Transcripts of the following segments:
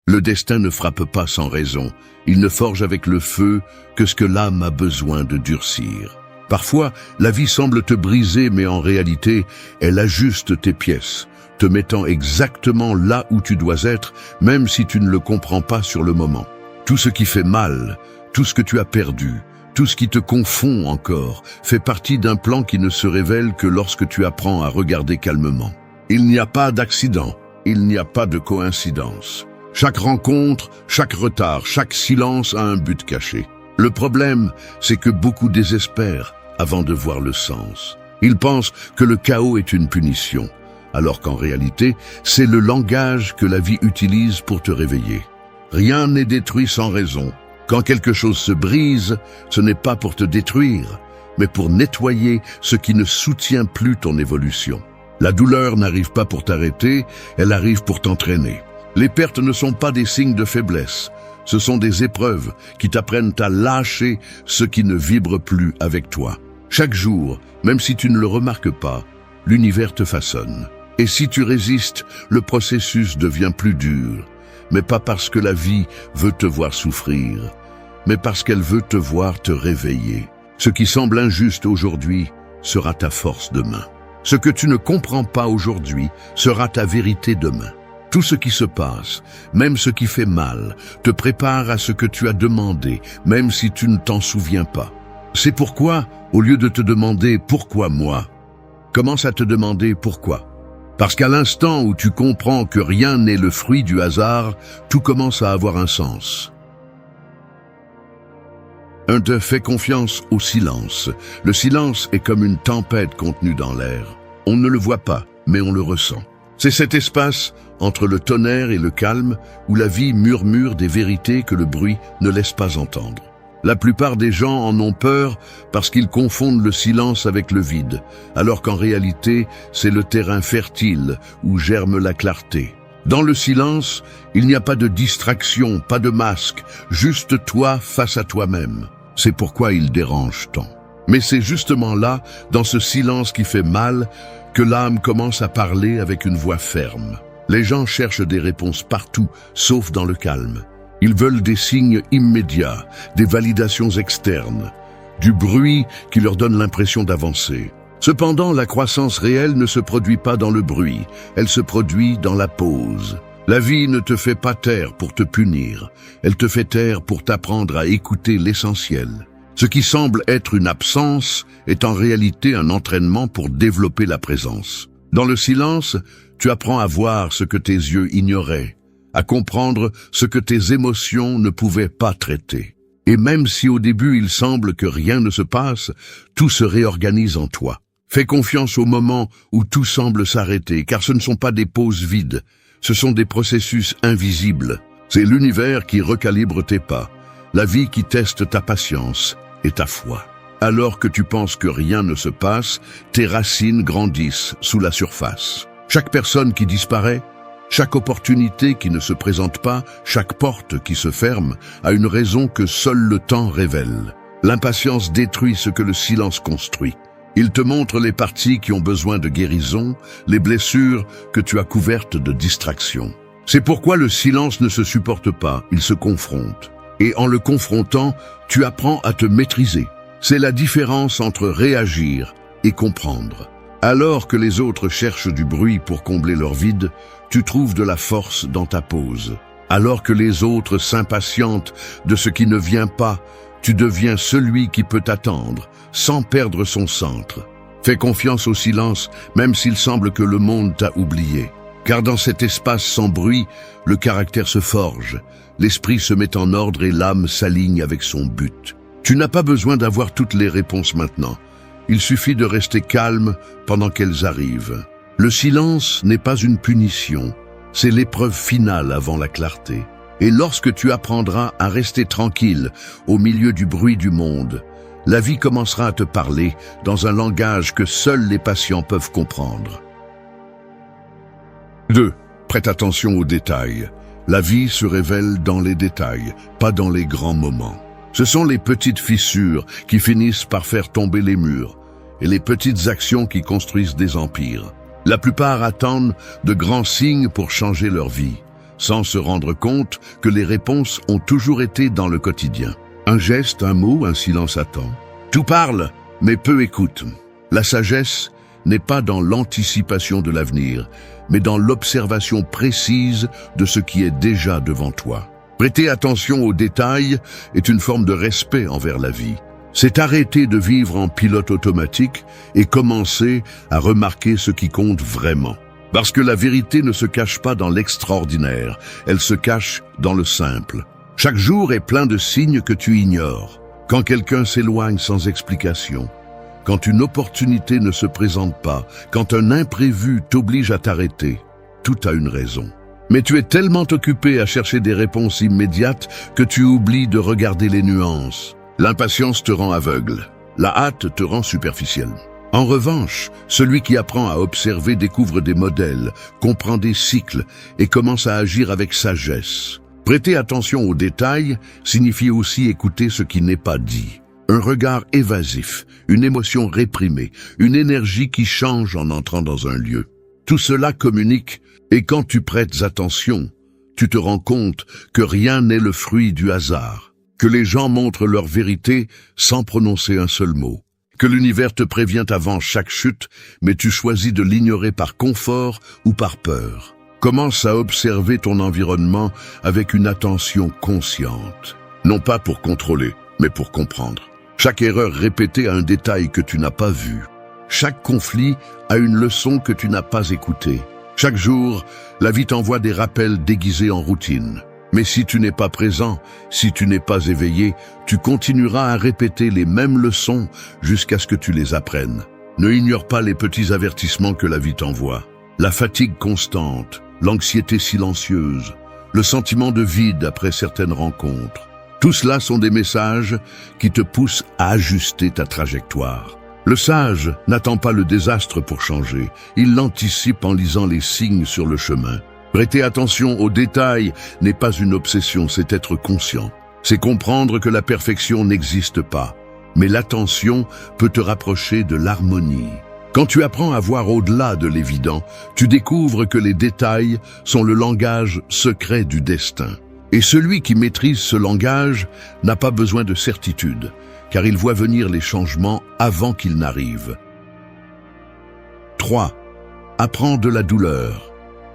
Le destin ne frappe pas sans raison. Il ne forge avec le feu que ce que l'âme a besoin de durcir. Parfois, la vie semble te briser, mais en réalité, elle ajuste tes pièces, te mettant exactement là où tu dois être, même si tu ne le comprends pas sur le moment. Tout ce qui fait mal, tout ce que tu as perdu, tout ce qui te confond encore, fait partie d'un plan qui ne se révèle que lorsque tu apprends à regarder calmement. Il n'y a pas d'accident, il n'y a pas de coïncidence. Chaque rencontre, chaque retard, chaque silence a un but caché. Le problème, c'est que beaucoup désespèrent avant de voir le sens. Ils pensent que le chaos est une punition, alors qu'en réalité, c'est le langage que la vie utilise pour te réveiller. Rien n'est détruit sans raison. Quand quelque chose se brise, ce n'est pas pour te détruire, mais pour nettoyer ce qui ne soutient plus ton évolution. La douleur n'arrive pas pour t'arrêter, elle arrive pour t'entraîner. Les pertes ne sont pas des signes de faiblesse, ce sont des épreuves qui t'apprennent à lâcher ce qui ne vibre plus avec toi. Chaque jour, même si tu ne le remarques pas, l'univers te façonne. Et si tu résistes, le processus devient plus dur, mais pas parce que la vie veut te voir souffrir, mais parce qu'elle veut te voir te réveiller. Ce qui semble injuste aujourd'hui sera ta force demain. Ce que tu ne comprends pas aujourd'hui sera ta vérité demain. Tout ce qui se passe, même ce qui fait mal, te prépare à ce que tu as demandé, même si tu ne t'en souviens pas. C'est pourquoi, au lieu de te demander « pourquoi moi ?», commence à te demander « pourquoi ?». Parce qu'à l'instant où tu comprends que rien n'est le fruit du hasard, tout commence à avoir un sens. 1. Fais confiance au silence. Le silence est comme une tempête contenue dans l'air. On ne le voit pas, mais on le ressent. C'est cet espace entre le tonnerre et le calme où la vie murmure des vérités que le bruit ne laisse pas entendre. La plupart des gens en ont peur parce qu'ils confondent le silence avec le vide, alors qu'en réalité, c'est le terrain fertile où germe la clarté. Dans le silence, il n'y a pas de distraction, pas de masque, juste toi face à toi-même. C'est pourquoi il dérange tant. Mais c'est justement là, dans ce silence qui fait mal, que l'âme commence à parler avec une voix ferme. Les gens cherchent des réponses partout, sauf dans le calme. Ils veulent des signes immédiats, des validations externes, du bruit qui leur donne l'impression d'avancer. Cependant, la croissance réelle ne se produit pas dans le bruit, elle se produit dans la pause. La vie ne te fait pas taire pour te punir, elle te fait taire pour t'apprendre à écouter l'essentiel. Ce qui semble être une absence est en réalité un entraînement pour développer la présence. Dans le silence, tu apprends à voir ce que tes yeux ignoraient, à comprendre ce que tes émotions ne pouvaient pas traiter. Et même si au début il semble que rien ne se passe, tout se réorganise en toi. Fais confiance au moment où tout semble s'arrêter, car ce ne sont pas des pauses vides, ce sont des processus invisibles. C'est l'univers qui recalibre tes pas, la vie qui teste ta patience et ta foi. Alors que tu penses que rien ne se passe, tes racines grandissent sous la surface. Chaque personne qui disparaît, chaque opportunité qui ne se présente pas, chaque porte qui se ferme, a une raison que seul le temps révèle. L'impatience détruit ce que le silence construit. Il te montre les parties qui ont besoin de guérison, les blessures que tu as couvertes de distraction. C'est pourquoi le silence ne se supporte pas, il se confronte. Et en le confrontant, tu apprends à te maîtriser. C'est la différence entre réagir et comprendre. Alors que les autres cherchent du bruit pour combler leur vide, tu trouves de la force dans ta pause. Alors que les autres s'impatientent de ce qui ne vient pas, tu deviens celui qui peut attendre, sans perdre son centre. Fais confiance au silence, même s'il semble que le monde t'a oublié. Car dans cet espace sans bruit, le caractère se forge, l'esprit se met en ordre et l'âme s'aligne avec son but. Tu n'as pas besoin d'avoir toutes les réponses maintenant. Il suffit de rester calme pendant qu'elles arrivent. Le silence n'est pas une punition, c'est l'épreuve finale avant la clarté. Et lorsque tu apprendras à rester tranquille au milieu du bruit du monde, la vie commencera à te parler dans un langage que seuls les patients peuvent comprendre. 2. Prête attention aux détails. La vie se révèle dans les détails, pas dans les grands moments. Ce sont les petites fissures qui finissent par faire tomber les murs et les petites actions qui construisent des empires. La plupart attendent de grands signes pour changer leur vie. sans se rendre compte que les réponses ont toujours été dans le quotidien. Un geste, un mot, un silence attend. Tout parle, mais peu écoute. La sagesse n'est pas dans l'anticipation de l'avenir, mais dans l'observation précise de ce qui est déjà devant toi. Prêter attention aux détails est une forme de respect envers la vie. C'est arrêter de vivre en pilote automatique et commencer à remarquer ce qui compte vraiment. Parce que la vérité ne se cache pas dans l'extraordinaire, elle se cache dans le simple. Chaque jour est plein de signes que tu ignores. Quand quelqu'un s'éloigne sans explication, quand une opportunité ne se présente pas, quand un imprévu t'oblige à t'arrêter, tout a une raison. Mais tu es tellement occupé à chercher des réponses immédiates que tu oublies de regarder les nuances. L'impatience te rend aveugle, la hâte te rend superficiel. En revanche, celui qui apprend à observer découvre des modèles, comprend des cycles et commence à agir avec sagesse. Prêter attention aux détails signifie aussi écouter ce qui n'est pas dit. Un regard évasif, une émotion réprimée, une énergie qui change en entrant dans un lieu. Tout cela communique, et quand tu prêtes attention, tu te rends compte que rien n'est le fruit du hasard, que les gens montrent leur vérité sans prononcer un seul mot, que l'univers te prévient avant chaque chute, mais tu choisis de l'ignorer par confort ou par peur. Commence à observer ton environnement avec une attention consciente, non pas pour contrôler, mais pour comprendre. Chaque erreur répétée a un détail que tu n'as pas vu. Chaque conflit a une leçon que tu n'as pas écoutée. Chaque jour, la vie t'envoie des rappels déguisés en routine. Mais si tu n'es pas présent, si tu n'es pas éveillé, tu continueras à répéter les mêmes leçons jusqu'à ce que tu les apprennes. Ne ignore pas les petits avertissements que la vie t'envoie. La fatigue constante, l'anxiété silencieuse, le sentiment de vide après certaines rencontres. Tout cela sont des messages qui te poussent à ajuster ta trajectoire. Le sage n'attend pas le désastre pour changer, il l'anticipe en lisant les signes sur le chemin. Prêter attention aux détails n'est pas une obsession, c'est être conscient. C'est comprendre que la perfection n'existe pas, mais l'attention peut te rapprocher de l'harmonie. Quand tu apprends à voir au-delà de l'évident, tu découvres que les détails sont le langage secret du destin. Et celui qui maîtrise ce langage n'a pas besoin de certitude, car il voit venir les changements avant qu'ils n'arrivent. 3. Apprends de la douleur.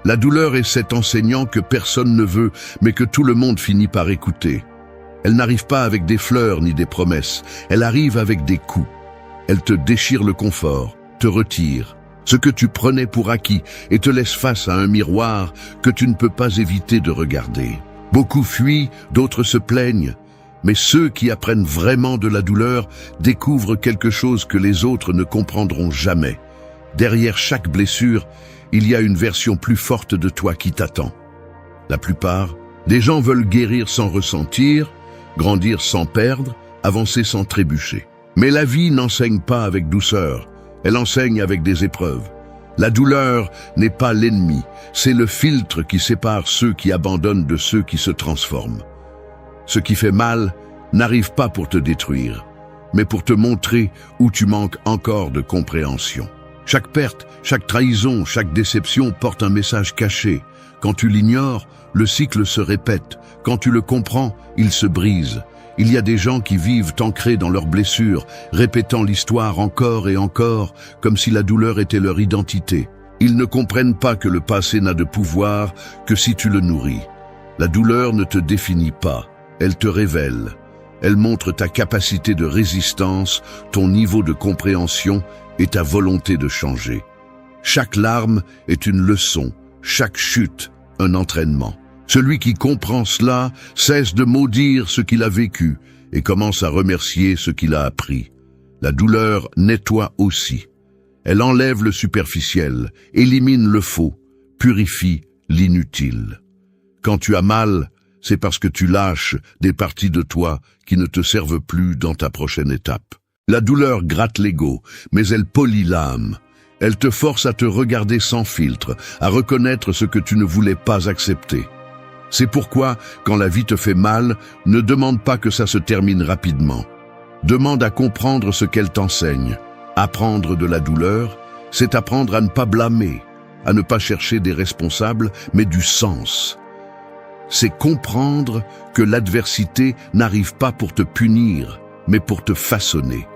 La douleur est cet enseignant que personne ne veut, mais que tout le monde finit par écouter. Elle n'arrive pas avec des fleurs ni des promesses, elle arrive avec des coups. Elle te déchire le confort, te retire ce que tu prenais pour acquis et te laisse face à un miroir que tu ne peux pas éviter de regarder. Beaucoup fuient, d'autres se plaignent, mais ceux qui apprennent vraiment de la douleur découvrent quelque chose que les autres ne comprendront jamais. Derrière chaque blessure, il y a une version plus forte de toi qui t'attend. La plupart des gens veulent guérir sans ressentir, grandir sans perdre, avancer sans trébucher. Mais la vie n'enseigne pas avec douceur, elle enseigne avec des épreuves. La douleur n'est pas l'ennemi, c'est le filtre qui sépare ceux qui abandonnent de ceux qui se transforment. Ce qui fait mal n'arrive pas pour te détruire, mais pour te montrer où tu manques encore de compréhension. Chaque perte, chaque trahison, chaque déception porte un message caché. Quand tu l'ignores, le cycle se répète. Quand tu le comprends, il se brise. Il y a des gens qui vivent ancrés dans leurs blessures, répétant l'histoire encore et encore, comme si la douleur était leur identité. Ils ne comprennent pas que le passé n'a de pouvoir que si tu le nourris. La douleur ne te définit pas, elle te révèle. Elle montre ta capacité de résistance, ton niveau de compréhension et ta volonté de changer. Chaque larme est une leçon, chaque chute, un entraînement. Celui qui comprend cela cesse de maudire ce qu'il a vécu et commence à remercier ce qu'il a appris. La douleur nettoie aussi. Elle enlève le superficiel, élimine le faux, purifie l'inutile. Quand tu as mal, c'est parce que tu lâches des parties de toi qui ne te servent plus dans ta prochaine étape. La douleur gratte l'ego, mais elle polit l'âme. Elle te force à te regarder sans filtre, à reconnaître ce que tu ne voulais pas accepter. C'est pourquoi, quand la vie te fait mal, ne demande pas que ça se termine rapidement. Demande à comprendre ce qu'elle t'enseigne. Apprendre de la douleur, c'est apprendre à ne pas blâmer, à ne pas chercher des responsables, mais du sens. c'est comprendre que l'adversité n'arrive pas pour te punir, mais pour te façonner.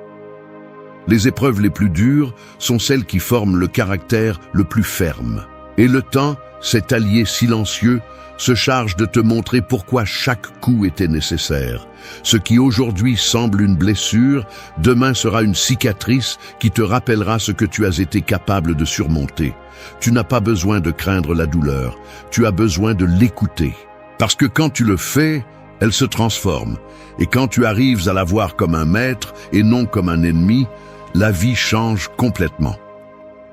Les épreuves les plus dures sont celles qui forment le caractère le plus ferme. Et le temps, cet allié silencieux, se charge de te montrer pourquoi chaque coup était nécessaire. Ce qui aujourd'hui semble une blessure, demain sera une cicatrice qui te rappellera ce que tu as été capable de surmonter. Tu n'as pas besoin de craindre la douleur, tu as besoin de l'écouter. Parce que quand tu le fais, elle se transforme. Et quand tu arrives à la voir comme un maître et non comme un ennemi, la vie change complètement.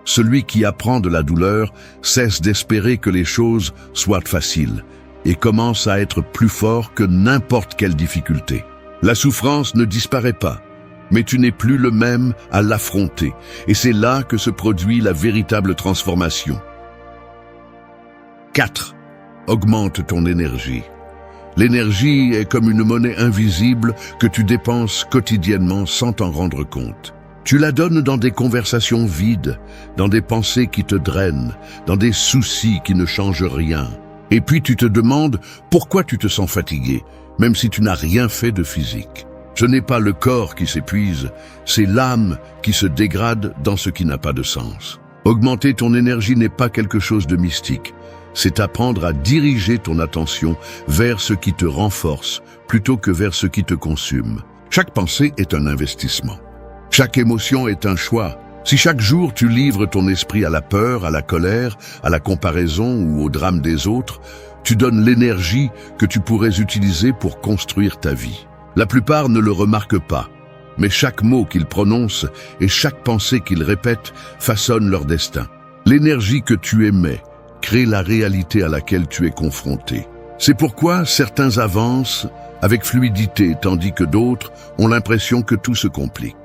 Celui qui apprend de la douleur cesse d'espérer que les choses soient faciles et commence à être plus fort que n'importe quelle difficulté. La souffrance ne disparaît pas, mais tu n'es plus le même à l'affronter, et c'est là que se produit la véritable transformation. 4. Augmente ton énergie. L'énergie est comme une monnaie invisible que tu dépenses quotidiennement sans t'en rendre compte. Tu la donnes dans des conversations vides, dans des pensées qui te drainent, dans des soucis qui ne changent rien. Et puis tu te demandes pourquoi tu te sens fatigué, même si tu n'as rien fait de physique. Ce n'est pas le corps qui s'épuise, c'est l'âme qui se dégrade dans ce qui n'a pas de sens. Augmenter ton énergie n'est pas quelque chose de mystique, c'est apprendre à diriger ton attention vers ce qui te renforce plutôt que vers ce qui te consume. Chaque pensée est un investissement. Chaque émotion est un choix. Si chaque jour tu livres ton esprit à la peur, à la colère, à la comparaison ou au drame des autres, tu donnes l'énergie que tu pourrais utiliser pour construire ta vie. La plupart ne le remarquent pas, mais chaque mot qu'ils prononcent et chaque pensée qu'ils répètent façonnent leur destin. L'énergie que tu émets crée la réalité à laquelle tu es confronté. C'est pourquoi certains avancent avec fluidité, tandis que d'autres ont l'impression que tout se complique.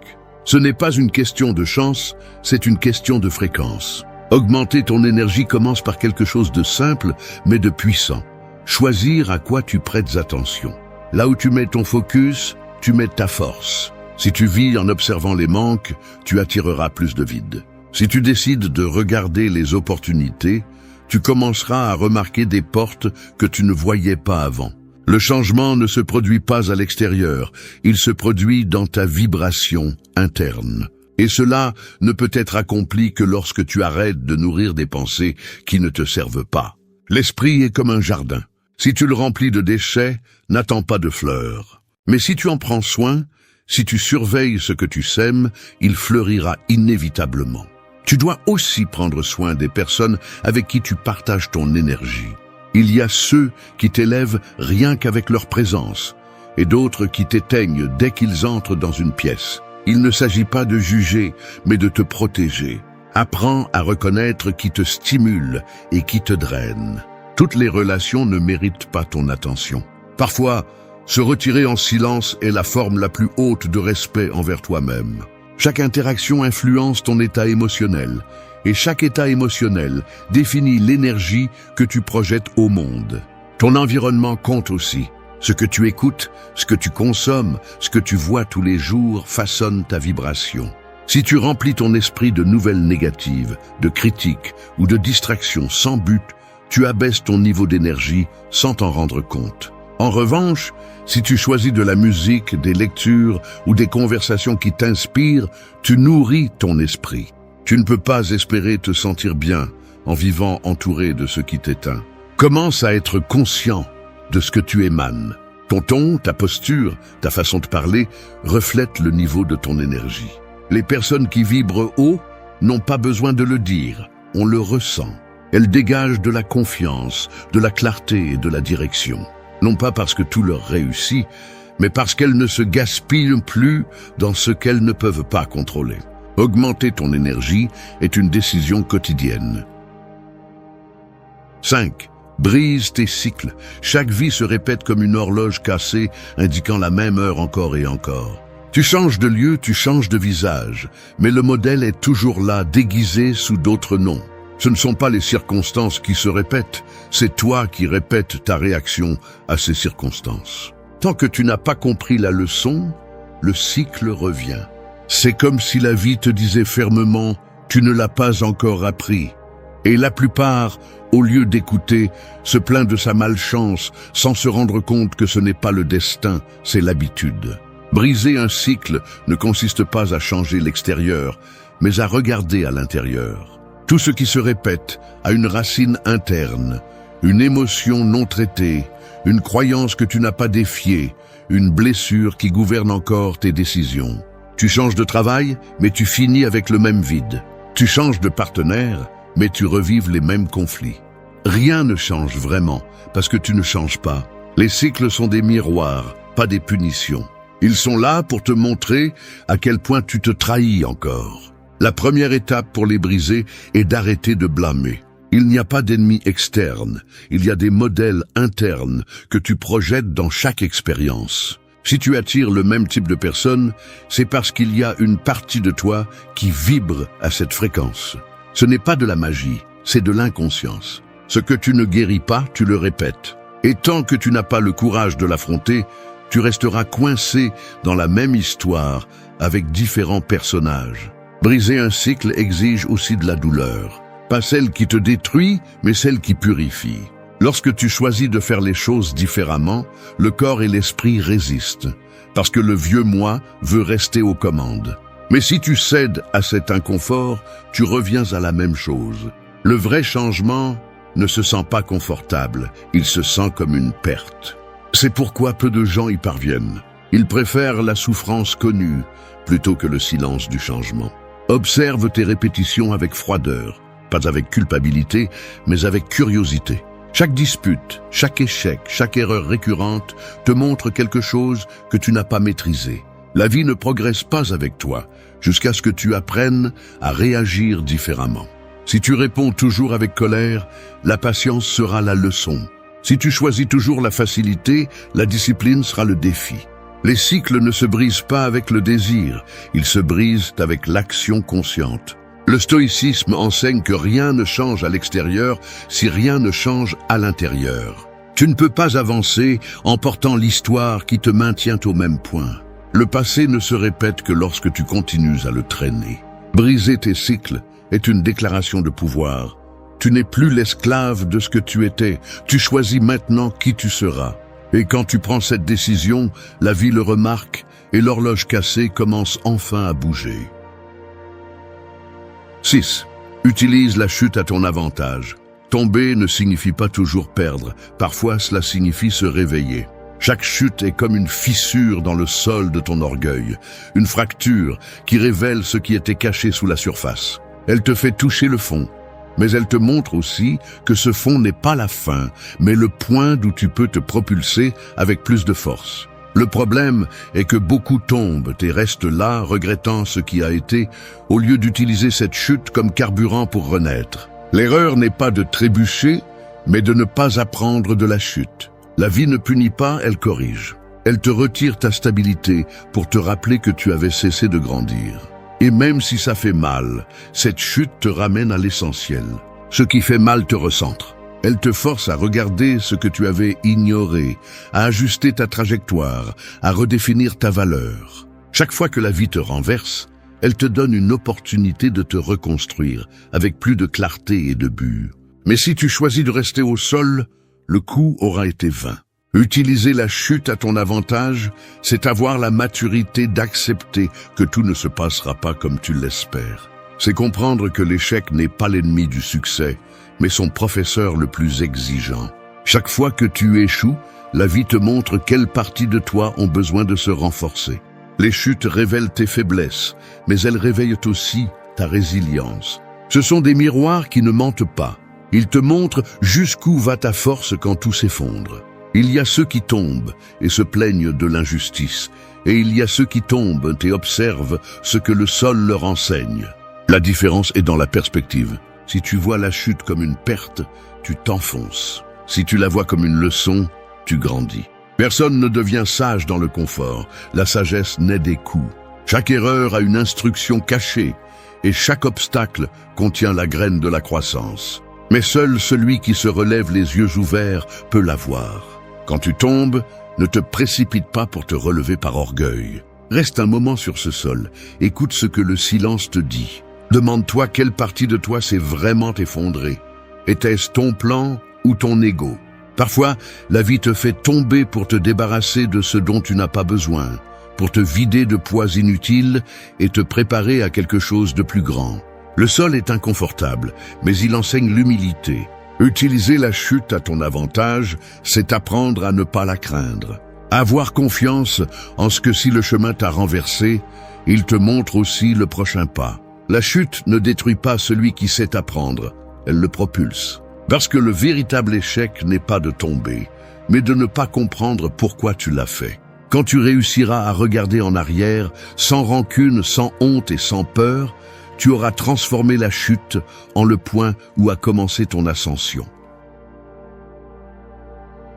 Ce n'est pas une question de chance, c'est une question de fréquence. Augmenter ton énergie commence par quelque chose de simple, mais de puissant. Choisir à quoi tu prêtes attention. Là où tu mets ton focus, tu mets ta force. Si tu vis en observant les manques, tu attireras plus de vide. Si tu décides de regarder les opportunités, tu commenceras à remarquer des portes que tu ne voyais pas avant. Le changement ne se produit pas à l'extérieur, il se produit dans ta vibration interne. Et cela ne peut être accompli que lorsque tu arrêtes de nourrir des pensées qui ne te servent pas. L'esprit est comme un jardin. Si tu le remplis de déchets, n'attends pas de fleurs. Mais si tu en prends soin, si tu surveilles ce que tu sèmes, il fleurira inévitablement. Tu dois aussi prendre soin des personnes avec qui tu partages ton énergie. Il y a ceux qui t'élèvent rien qu'avec leur présence, et d'autres qui t'éteignent dès qu'ils entrent dans une pièce. Il ne s'agit pas de juger, mais de te protéger. Apprends à reconnaître qui te stimule et qui te draine. Toutes les relations ne méritent pas ton attention. Parfois, se retirer en silence est la forme la plus haute de respect envers toi-même. Chaque interaction influence ton état émotionnel, et chaque état émotionnel définit l'énergie que tu projettes au monde. Ton environnement compte aussi. Ce que tu écoutes, ce que tu consommes, ce que tu vois tous les jours façonne ta vibration. Si tu remplis ton esprit de nouvelles négatives, de critiques ou de distractions sans but, tu abaisses ton niveau d'énergie sans t'en rendre compte. En revanche, si tu choisis de la musique, des lectures ou des conversations qui t'inspirent, tu nourris ton esprit. Tu ne peux pas espérer te sentir bien en vivant entouré de ce qui t'éteint. Commence à être conscient de ce que tu émanes. Ton ton, ta posture, ta façon de parler reflètent le niveau de ton énergie. Les personnes qui vibrent haut n'ont pas besoin de le dire, on le ressent. Elles dégagent de la confiance, de la clarté et de la direction. Non pas parce que tout leur réussit, mais parce qu'elles ne se gaspillent plus dans ce qu'elles ne peuvent pas contrôler. Augmenter ton énergie est une décision quotidienne. 5. Brise tes cycles. Chaque vie se répète comme une horloge cassée, indiquant la même heure encore et encore. Tu changes de lieu, tu changes de visage, mais le modèle est toujours là, déguisé sous d'autres noms. Ce ne sont pas les circonstances qui se répètent, c'est toi qui répètes ta réaction à ces circonstances. Tant que tu n'as pas compris la leçon, le cycle revient. C'est comme si la vie te disait fermement « tu ne l'as pas encore appris ». Et la plupart, au lieu d'écouter, se plaint de sa malchance sans se rendre compte que ce n'est pas le destin, c'est l'habitude. Briser un cycle ne consiste pas à changer l'extérieur, mais à regarder à l'intérieur. Tout ce qui se répète a une racine interne, une émotion non traitée, une croyance que tu n'as pas défiée, une blessure qui gouverne encore tes décisions. Tu changes de travail, mais tu finis avec le même vide. Tu changes de partenaire, mais tu revives les mêmes conflits. Rien ne change vraiment, parce que tu ne changes pas. Les cycles sont des miroirs, pas des punitions. Ils sont là pour te montrer à quel point tu te trahis encore. La première étape pour les briser est d'arrêter de blâmer. Il n'y a pas d'ennemis externes, il y a des modèles internes que tu projettes dans chaque expérience. Si tu attires le même type de personne, c'est parce qu'il y a une partie de toi qui vibre à cette fréquence. Ce n'est pas de la magie, c'est de l'inconscience. Ce que tu ne guéris pas, tu le répètes. Et tant que tu n'as pas le courage de l'affronter, tu resteras coincé dans la même histoire avec différents personnages. Briser un cycle exige aussi de la douleur. Pas celle qui te détruit, mais celle qui purifie. Lorsque tu choisis de faire les choses différemment, le corps et l'esprit résistent, parce que le vieux moi veut rester aux commandes. Mais si tu cèdes à cet inconfort, tu reviens à la même chose. Le vrai changement ne se sent pas confortable, il se sent comme une perte. C'est pourquoi peu de gens y parviennent. Ils préfèrent la souffrance connue plutôt que le silence du changement. Observe tes répétitions avec froideur, pas avec culpabilité, mais avec curiosité. Chaque dispute, chaque échec, chaque erreur récurrente te montre quelque chose que tu n'as pas maîtrisé. La vie ne progresse pas avec toi, jusqu'à ce que tu apprennes à réagir différemment. Si tu réponds toujours avec colère, la patience sera la leçon. Si tu choisis toujours la facilité, la discipline sera le défi. Les cycles ne se brisent pas avec le désir, ils se brisent avec l'action consciente. Le stoïcisme enseigne que rien ne change à l'extérieur si rien ne change à l'intérieur. Tu ne peux pas avancer en portant l'histoire qui te maintient au même point. Le passé ne se répète que lorsque tu continues à le traîner. Briser tes cycles est une déclaration de pouvoir. Tu n'es plus l'esclave de ce que tu étais, tu choisis maintenant qui tu seras. Et quand tu prends cette décision, la vie le remarque et l'horloge cassée commence enfin à bouger. 6. Utilise la chute à ton avantage. Tomber ne signifie pas toujours perdre, parfois cela signifie se réveiller. Chaque chute est comme une fissure dans le sol de ton orgueil, une fracture qui révèle ce qui était caché sous la surface. Elle te fait toucher le fond, mais elle te montre aussi que ce fond n'est pas la fin, mais le point d'où tu peux te propulser avec plus de force. Le problème est que beaucoup tombent et restent là, regrettant ce qui a été, au lieu d'utiliser cette chute comme carburant pour renaître. L'erreur n'est pas de trébucher, mais de ne pas apprendre de la chute. La vie ne punit pas, elle corrige. Elle te retire ta stabilité pour te rappeler que tu avais cessé de grandir. Et même si ça fait mal, cette chute te ramène à l'essentiel. Ce qui fait mal te recentre. Elle te force à regarder ce que tu avais ignoré, à ajuster ta trajectoire, à redéfinir ta valeur. Chaque fois que la vie te renverse, elle te donne une opportunité de te reconstruire, avec plus de clarté et de but. Mais si tu choisis de rester au sol, le coup aura été vain. Utiliser la chute à ton avantage, c'est avoir la maturité d'accepter que tout ne se passera pas comme tu l'espères. C'est comprendre que l'échec n'est pas l'ennemi du succès, mais son professeur le plus exigeant. Chaque fois que tu échoues, la vie te montre quelles parties de toi ont besoin de se renforcer. Les chutes révèlent tes faiblesses, mais elles réveillent aussi ta résilience. Ce sont des miroirs qui ne mentent pas. Ils te montrent jusqu'où va ta force quand tout s'effondre. Il y a ceux qui tombent et se plaignent de l'injustice, et il y a ceux qui tombent et observent ce que le sol leur enseigne. La différence est dans la perspective. Si tu vois la chute comme une perte, tu t'enfonces. Si tu la vois comme une leçon, tu grandis. Personne ne devient sage dans le confort. La sagesse naît des coups. Chaque erreur a une instruction cachée, et chaque obstacle contient la graine de la croissance. Mais seul celui qui se relève les yeux ouverts peut la voir. Quand tu tombes, ne te précipite pas pour te relever par orgueil. Reste un moment sur ce sol, écoute ce que le silence te dit. Demande-toi quelle partie de toi s'est vraiment effondrée. Était-ce ton plan ou ton ego? Parfois, la vie te fait tomber pour te débarrasser de ce dont tu n'as pas besoin, pour te vider de poids inutiles et te préparer à quelque chose de plus grand. Le sol est inconfortable, mais il enseigne l'humilité. Utiliser la chute à ton avantage, c'est apprendre à ne pas la craindre. Avoir confiance en ce que si le chemin t'a renversé, il te montre aussi le prochain pas. La chute ne détruit pas celui qui sait apprendre, elle le propulse. Parce que le véritable échec n'est pas de tomber, mais de ne pas comprendre pourquoi tu l'as fait. Quand tu réussiras à regarder en arrière, sans rancune, sans honte et sans peur, tu auras transformé la chute en le point où a commencé ton ascension.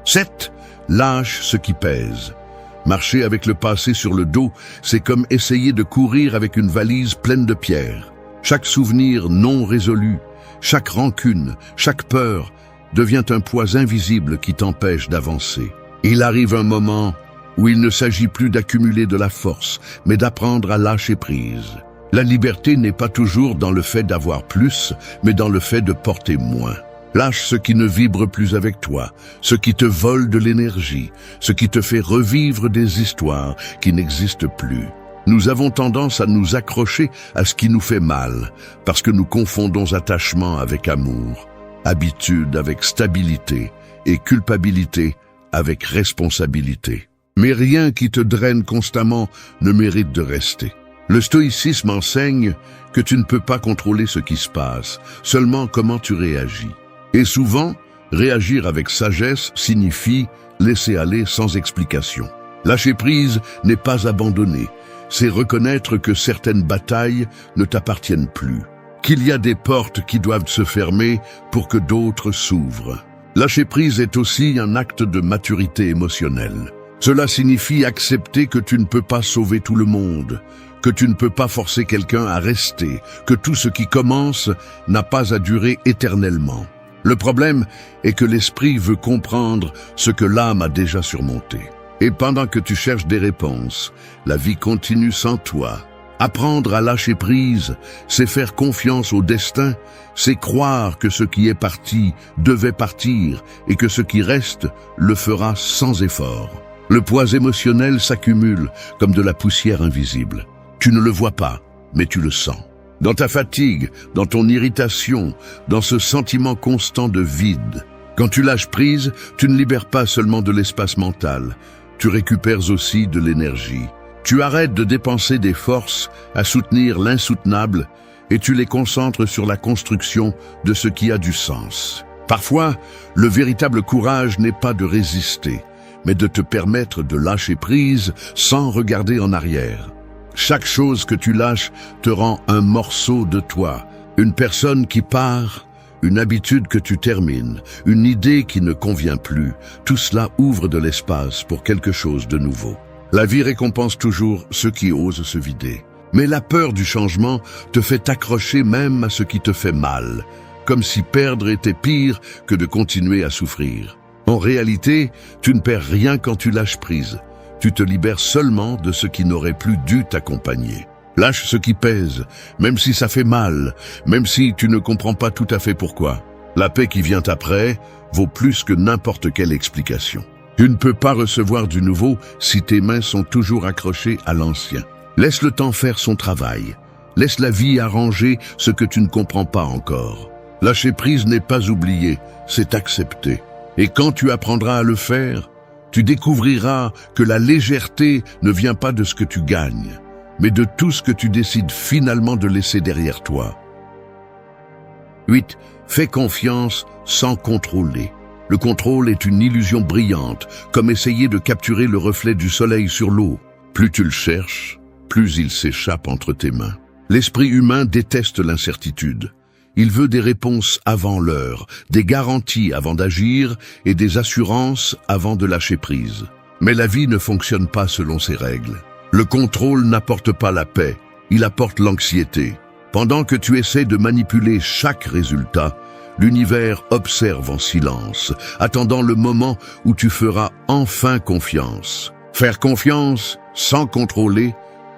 7. Lâche ce qui pèse. Marcher avec le passé sur le dos, c'est comme essayer de courir avec une valise pleine de pierres. Chaque souvenir non résolu, chaque rancune, chaque peur devient un poids invisible qui t'empêche d'avancer. Il arrive un moment où il ne s'agit plus d'accumuler de la force, mais d'apprendre à lâcher prise. La liberté n'est pas toujours dans le fait d'avoir plus, mais dans le fait de porter moins. Lâche ce qui ne vibre plus avec toi, ce qui te vole de l'énergie, ce qui te fait revivre des histoires qui n'existent plus. Nous avons tendance à nous accrocher à ce qui nous fait mal, parce que nous confondons attachement avec amour, habitude avec stabilité et culpabilité avec responsabilité. Mais rien qui te draine constamment ne mérite de rester. Le stoïcisme enseigne que tu ne peux pas contrôler ce qui se passe, seulement comment tu réagis. Et souvent, réagir avec sagesse signifie laisser aller sans explication. Lâcher prise n'est pas abandonner, c'est reconnaître que certaines batailles ne t'appartiennent plus, qu'il y a des portes qui doivent se fermer pour que d'autres s'ouvrent. Lâcher prise est aussi un acte de maturité émotionnelle. Cela signifie accepter que tu ne peux pas sauver tout le monde, que tu ne peux pas forcer quelqu'un à rester, que tout ce qui commence n'a pas à durer éternellement. Le problème est que l'esprit veut comprendre ce que l'âme a déjà surmonté. Et pendant que tu cherches des réponses, la vie continue sans toi. Apprendre à lâcher prise, c'est faire confiance au destin, c'est croire que ce qui est parti devait partir et que ce qui reste le fera sans effort. Le poids émotionnel s'accumule comme de la poussière invisible. Tu ne le vois pas, mais tu le sens. Dans ta fatigue, dans ton irritation, dans ce sentiment constant de vide. Quand tu lâches prise, tu ne libères pas seulement de l'espace mental, tu récupères aussi de l'énergie. Tu arrêtes de dépenser des forces à soutenir l'insoutenable et tu les concentres sur la construction de ce qui a du sens. Parfois, le véritable courage n'est pas de résister, mais de te permettre de lâcher prise sans regarder en arrière. Chaque chose que tu lâches te rend un morceau de toi, une personne qui part, une habitude que tu termines, une idée qui ne convient plus. Tout cela ouvre de l'espace pour quelque chose de nouveau. La vie récompense toujours ceux qui osent se vider. Mais la peur du changement te fait t'accrocher même à ce qui te fait mal, comme si perdre était pire que de continuer à souffrir. En réalité, tu ne perds rien quand tu lâches prise. Tu te libères seulement de ce qui n'aurait plus dû t'accompagner. Lâche ce qui pèse, même si ça fait mal, même si tu ne comprends pas tout à fait pourquoi. La paix qui vient après vaut plus que n'importe quelle explication. Tu ne peux pas recevoir du nouveau si tes mains sont toujours accrochées à l'ancien. Laisse le temps faire son travail. Laisse la vie arranger ce que tu ne comprends pas encore. Lâcher prise n'est pas oublier, c'est accepter. Et quand tu apprendras à le faire, tu découvriras que la légèreté ne vient pas de ce que tu gagnes, mais de tout ce que tu décides finalement de laisser derrière toi. 8. Fais confiance sans contrôler. Le contrôle est une illusion brillante, comme essayer de capturer le reflet du soleil sur l'eau. Plus tu le cherches, plus il s'échappe entre tes mains. L'esprit humain déteste l'incertitude. Il veut des réponses avant l'heure, des garanties avant d'agir et des assurances avant de lâcher prise. Mais la vie ne fonctionne pas selon ces règles. Le contrôle n'apporte pas la paix, il apporte l'anxiété. Pendant que tu essaies de manipuler chaque résultat, l'univers observe en silence, attendant le moment où tu feras enfin confiance. Faire confiance sans contrôler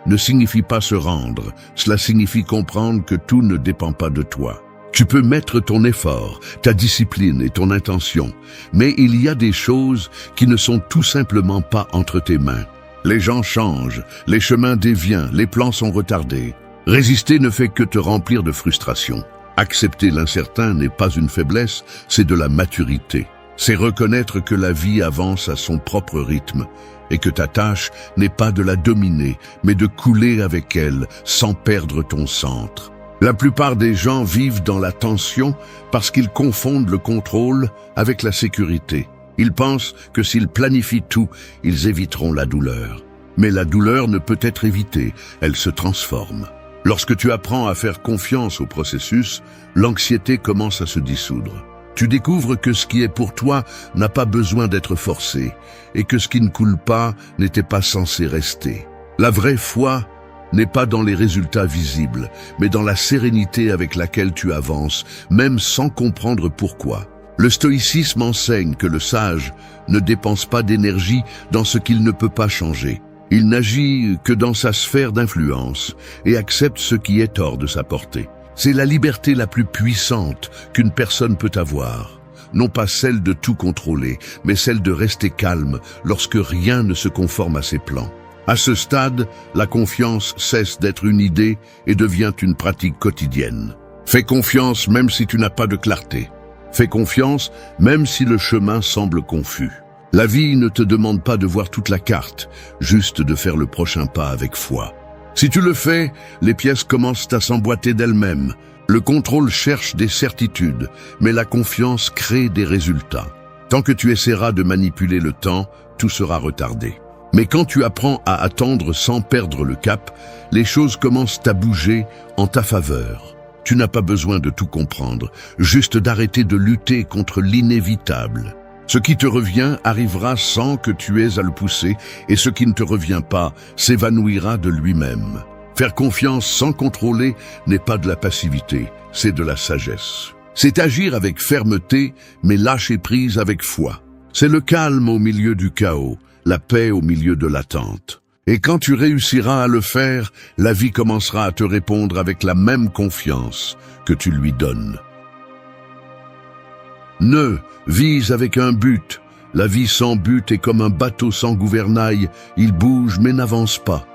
ne signifie pas se rendre, cela signifie comprendre que tout ne dépend pas de toi. Tu peux mettre ton effort, ta discipline et ton intention, mais il y a des choses qui ne sont tout simplement pas entre tes mains. Les gens changent, les chemins dévient, les plans sont retardés. Résister ne fait que te remplir de frustration. Accepter l'incertain n'est pas une faiblesse, c'est de la maturité. C'est reconnaître que la vie avance à son propre rythme et que ta tâche n'est pas de la dominer, mais de couler avec elle sans perdre ton centre. La plupart des gens vivent dans la tension parce qu'ils confondent le contrôle avec la sécurité. Ils pensent que s'ils planifient tout, ils éviteront la douleur. Mais la douleur ne peut être évitée, elle se transforme. Lorsque tu apprends à faire confiance au processus, l'anxiété commence à se dissoudre. Tu découvres que ce qui est pour toi n'a pas besoin d'être forcé et que ce qui ne coule pas n'était pas censé rester. La vraie foi n'est pas dans les résultats visibles, mais dans la sérénité avec laquelle tu avances, même sans comprendre pourquoi. Le stoïcisme enseigne que le sage ne dépense pas d'énergie dans ce qu'il ne peut pas changer. Il n'agit que dans sa sphère d'influence et accepte ce qui est hors de sa portée. C'est la liberté la plus puissante qu'une personne peut avoir. Non pas celle de tout contrôler, mais celle de rester calme lorsque rien ne se conforme à ses plans. À ce stade, la confiance cesse d'être une idée et devient une pratique quotidienne. Fais confiance même si tu n'as pas de clarté. Fais confiance même si le chemin semble confus. La vie ne te demande pas de voir toute la carte, juste de faire le prochain pas avec foi. Si tu le fais, les pièces commencent à s'emboîter d'elles-mêmes. Le contrôle cherche des certitudes, mais la confiance crée des résultats. Tant que tu essaieras de manipuler le temps, tout sera retardé. Mais quand tu apprends à attendre sans perdre le cap, les choses commencent à bouger en ta faveur. Tu n'as pas besoin de tout comprendre, juste d'arrêter de lutter contre l'inévitable. Ce qui te revient arrivera sans que tu aies à le pousser, et ce qui ne te revient pas s'évanouira de lui-même. Faire confiance sans contrôler n'est pas de la passivité, c'est de la sagesse. C'est agir avec fermeté, mais lâcher prise avec foi. C'est le calme au milieu du chaos, la paix au milieu de l'attente. Et quand tu réussiras à le faire, la vie commencera à te répondre avec la même confiance que tu lui donnes. Vise avec un but. La vie sans but est comme un bateau sans gouvernail, il bouge mais n'avance pas.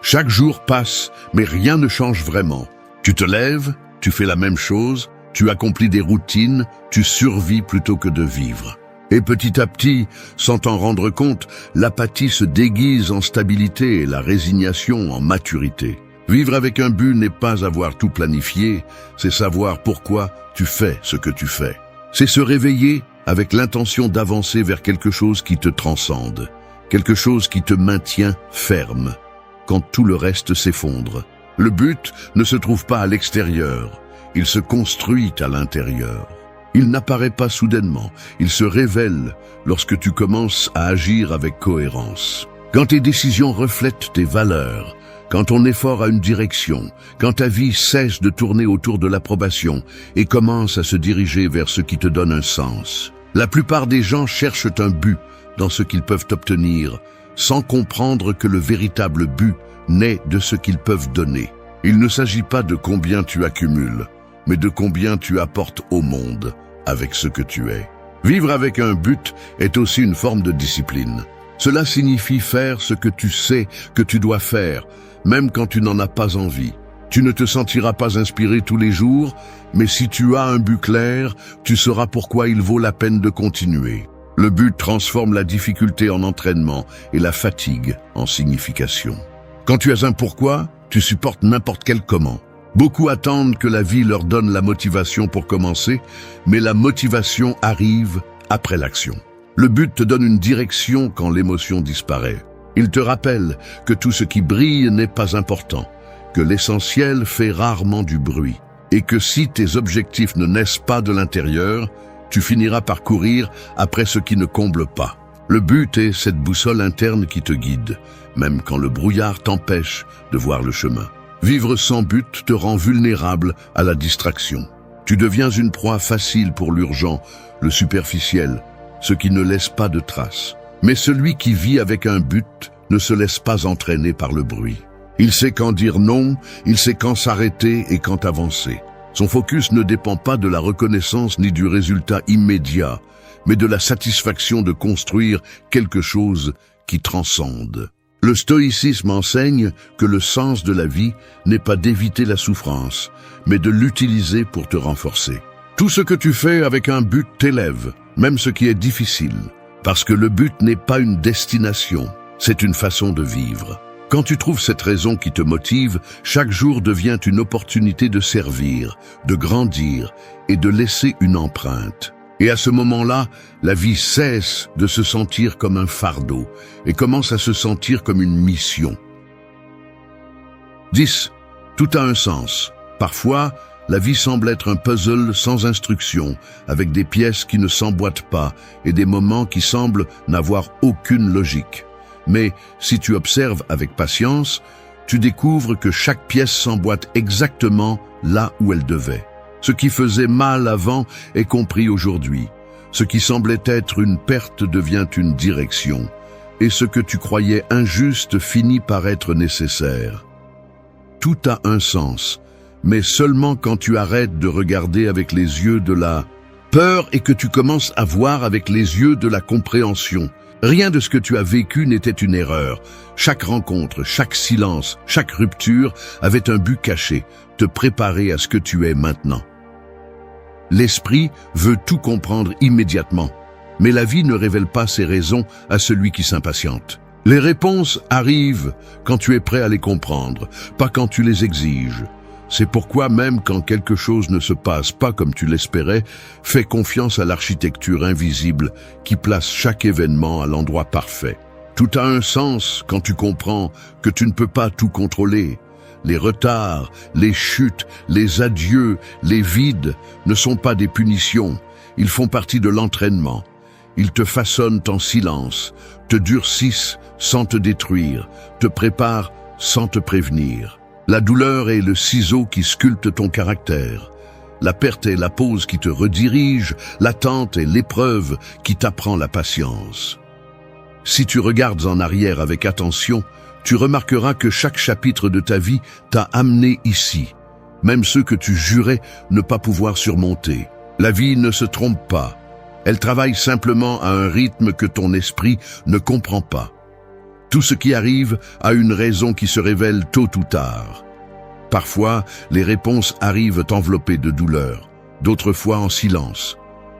Chaque jour passe, mais rien ne change vraiment. Tu te lèves, tu fais la même chose, tu accomplis des routines, tu survis plutôt que de vivre. Et petit à petit, sans t'en rendre compte, l'apathie se déguise en stabilité et la résignation en maturité. Vivre avec un but n'est pas avoir tout planifié, c'est savoir pourquoi tu fais ce que tu fais. C'est se réveiller avec l'intention d'avancer vers quelque chose qui te transcende, quelque chose qui te maintient ferme, quand tout le reste s'effondre. Le but ne se trouve pas à l'extérieur, il se construit à l'intérieur. Il n'apparaît pas soudainement, il se révèle lorsque tu commences à agir avec cohérence. Quand tes décisions reflètent tes valeurs, quand ton effort a une direction, quand ta vie cesse de tourner autour de l'approbation et commence à se diriger vers ce qui te donne un sens. La plupart des gens cherchent un but dans ce qu'ils peuvent obtenir, sans comprendre que le véritable but naît de ce qu'ils peuvent donner. Il ne s'agit pas de combien tu accumules, mais de combien tu apportes au monde avec ce que tu es. Vivre avec un but est aussi une forme de discipline. Cela signifie faire ce que tu sais que tu dois faire, même quand tu n'en as pas envie. Tu ne te sentiras pas inspiré tous les jours, mais si tu as un but clair, tu sauras pourquoi il vaut la peine de continuer. Le but transforme la difficulté en entraînement et la fatigue en signification. Quand tu as un pourquoi, tu supportes n'importe quel comment. Beaucoup attendent que la vie leur donne la motivation pour commencer, mais la motivation arrive après l'action. Le but te donne une direction quand l'émotion disparaît. Il te rappelle que tout ce qui brille n'est pas important, que l'essentiel fait rarement du bruit, et que si tes objectifs ne naissent pas de l'intérieur, tu finiras par courir après ce qui ne comble pas. Le but est cette boussole interne qui te guide, même quand le brouillard t'empêche de voir le chemin. Vivre sans but te rend vulnérable à la distraction. Tu deviens une proie facile pour l'urgent, le superficiel, ce qui ne laisse pas de traces. Mais celui qui vit avec un but ne se laisse pas entraîner par le bruit. Il sait quand dire non, il sait quand s'arrêter et quand avancer. Son focus ne dépend pas de la reconnaissance ni du résultat immédiat, mais de la satisfaction de construire quelque chose qui transcende. Le stoïcisme enseigne que le sens de la vie n'est pas d'éviter la souffrance, mais de l'utiliser pour te renforcer. Tout ce que tu fais avec un but t'élève, même ce qui est difficile, parce que le but n'est pas une destination, c'est une façon de vivre. Quand tu trouves cette raison qui te motive, chaque jour devient une opportunité de servir, de grandir et de laisser une empreinte. Et à ce moment-là, la vie cesse de se sentir comme un fardeau et commence à se sentir comme une mission. 10. Tout a un sens. Parfois, la vie semble être un puzzle sans instruction, avec des pièces qui ne s'emboîtent pas et des moments qui semblent n'avoir aucune logique. Mais si tu observes avec patience, tu découvres que chaque pièce s'emboîte exactement là où elle devait. Ce qui faisait mal avant est compris aujourd'hui. Ce qui semblait être une perte devient une direction. Et ce que tu croyais injuste finit par être nécessaire. Tout a un sens, mais seulement quand tu arrêtes de regarder avec les yeux de la peur et que tu commences à voir avec les yeux de la compréhension. Rien de ce que tu as vécu n'était une erreur. Chaque rencontre, chaque silence, chaque rupture avait un but caché, te préparer à ce que tu es maintenant. L'esprit veut tout comprendre immédiatement, mais la vie ne révèle pas ses raisons à celui qui s'impatiente. Les réponses arrivent quand tu es prêt à les comprendre, pas quand tu les exiges. C'est pourquoi même quand quelque chose ne se passe pas comme tu l'espérais, fais confiance à l'architecture invisible qui place chaque événement à l'endroit parfait. Tout a un sens quand tu comprends que tu ne peux pas tout contrôler. Les retards, les chutes, les adieux, les vides ne sont pas des punitions, ils font partie de l'entraînement. Ils te façonnent en silence, te durcissent sans te détruire, te préparent sans te prévenir. La douleur est le ciseau qui sculpte ton caractère. La perte est la pause qui te redirige, l'attente est l'épreuve qui t'apprend la patience. Si tu regardes en arrière avec attention, tu remarqueras que chaque chapitre de ta vie t'a amené ici, même ceux que tu jurais ne pas pouvoir surmonter. La vie ne se trompe pas, elle travaille simplement à un rythme que ton esprit ne comprend pas. Tout ce qui arrive a une raison qui se révèle tôt ou tard. Parfois, les réponses arrivent enveloppées de douleur, d'autres fois en silence,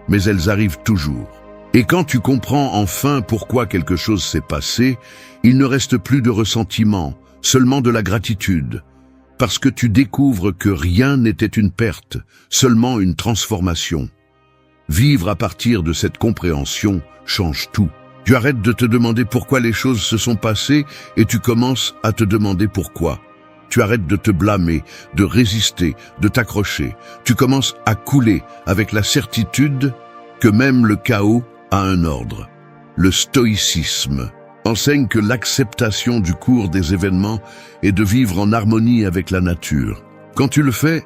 mais elles arrivent toujours. Et quand tu comprends enfin pourquoi quelque chose s'est passé, il ne reste plus de ressentiment, seulement de la gratitude, parce que tu découvres que rien n'était une perte, seulement une transformation. Vivre à partir de cette compréhension change tout. Tu arrêtes de te demander pourquoi les choses se sont passées et tu commences à te demander pourquoi. Tu arrêtes de te blâmer, de résister, de t'accrocher. Tu commences à couler avec la certitude que même le chaos a un ordre. Le stoïcisme enseigne que l'acceptation du cours des événements est de vivre en harmonie avec la nature. Quand tu le fais,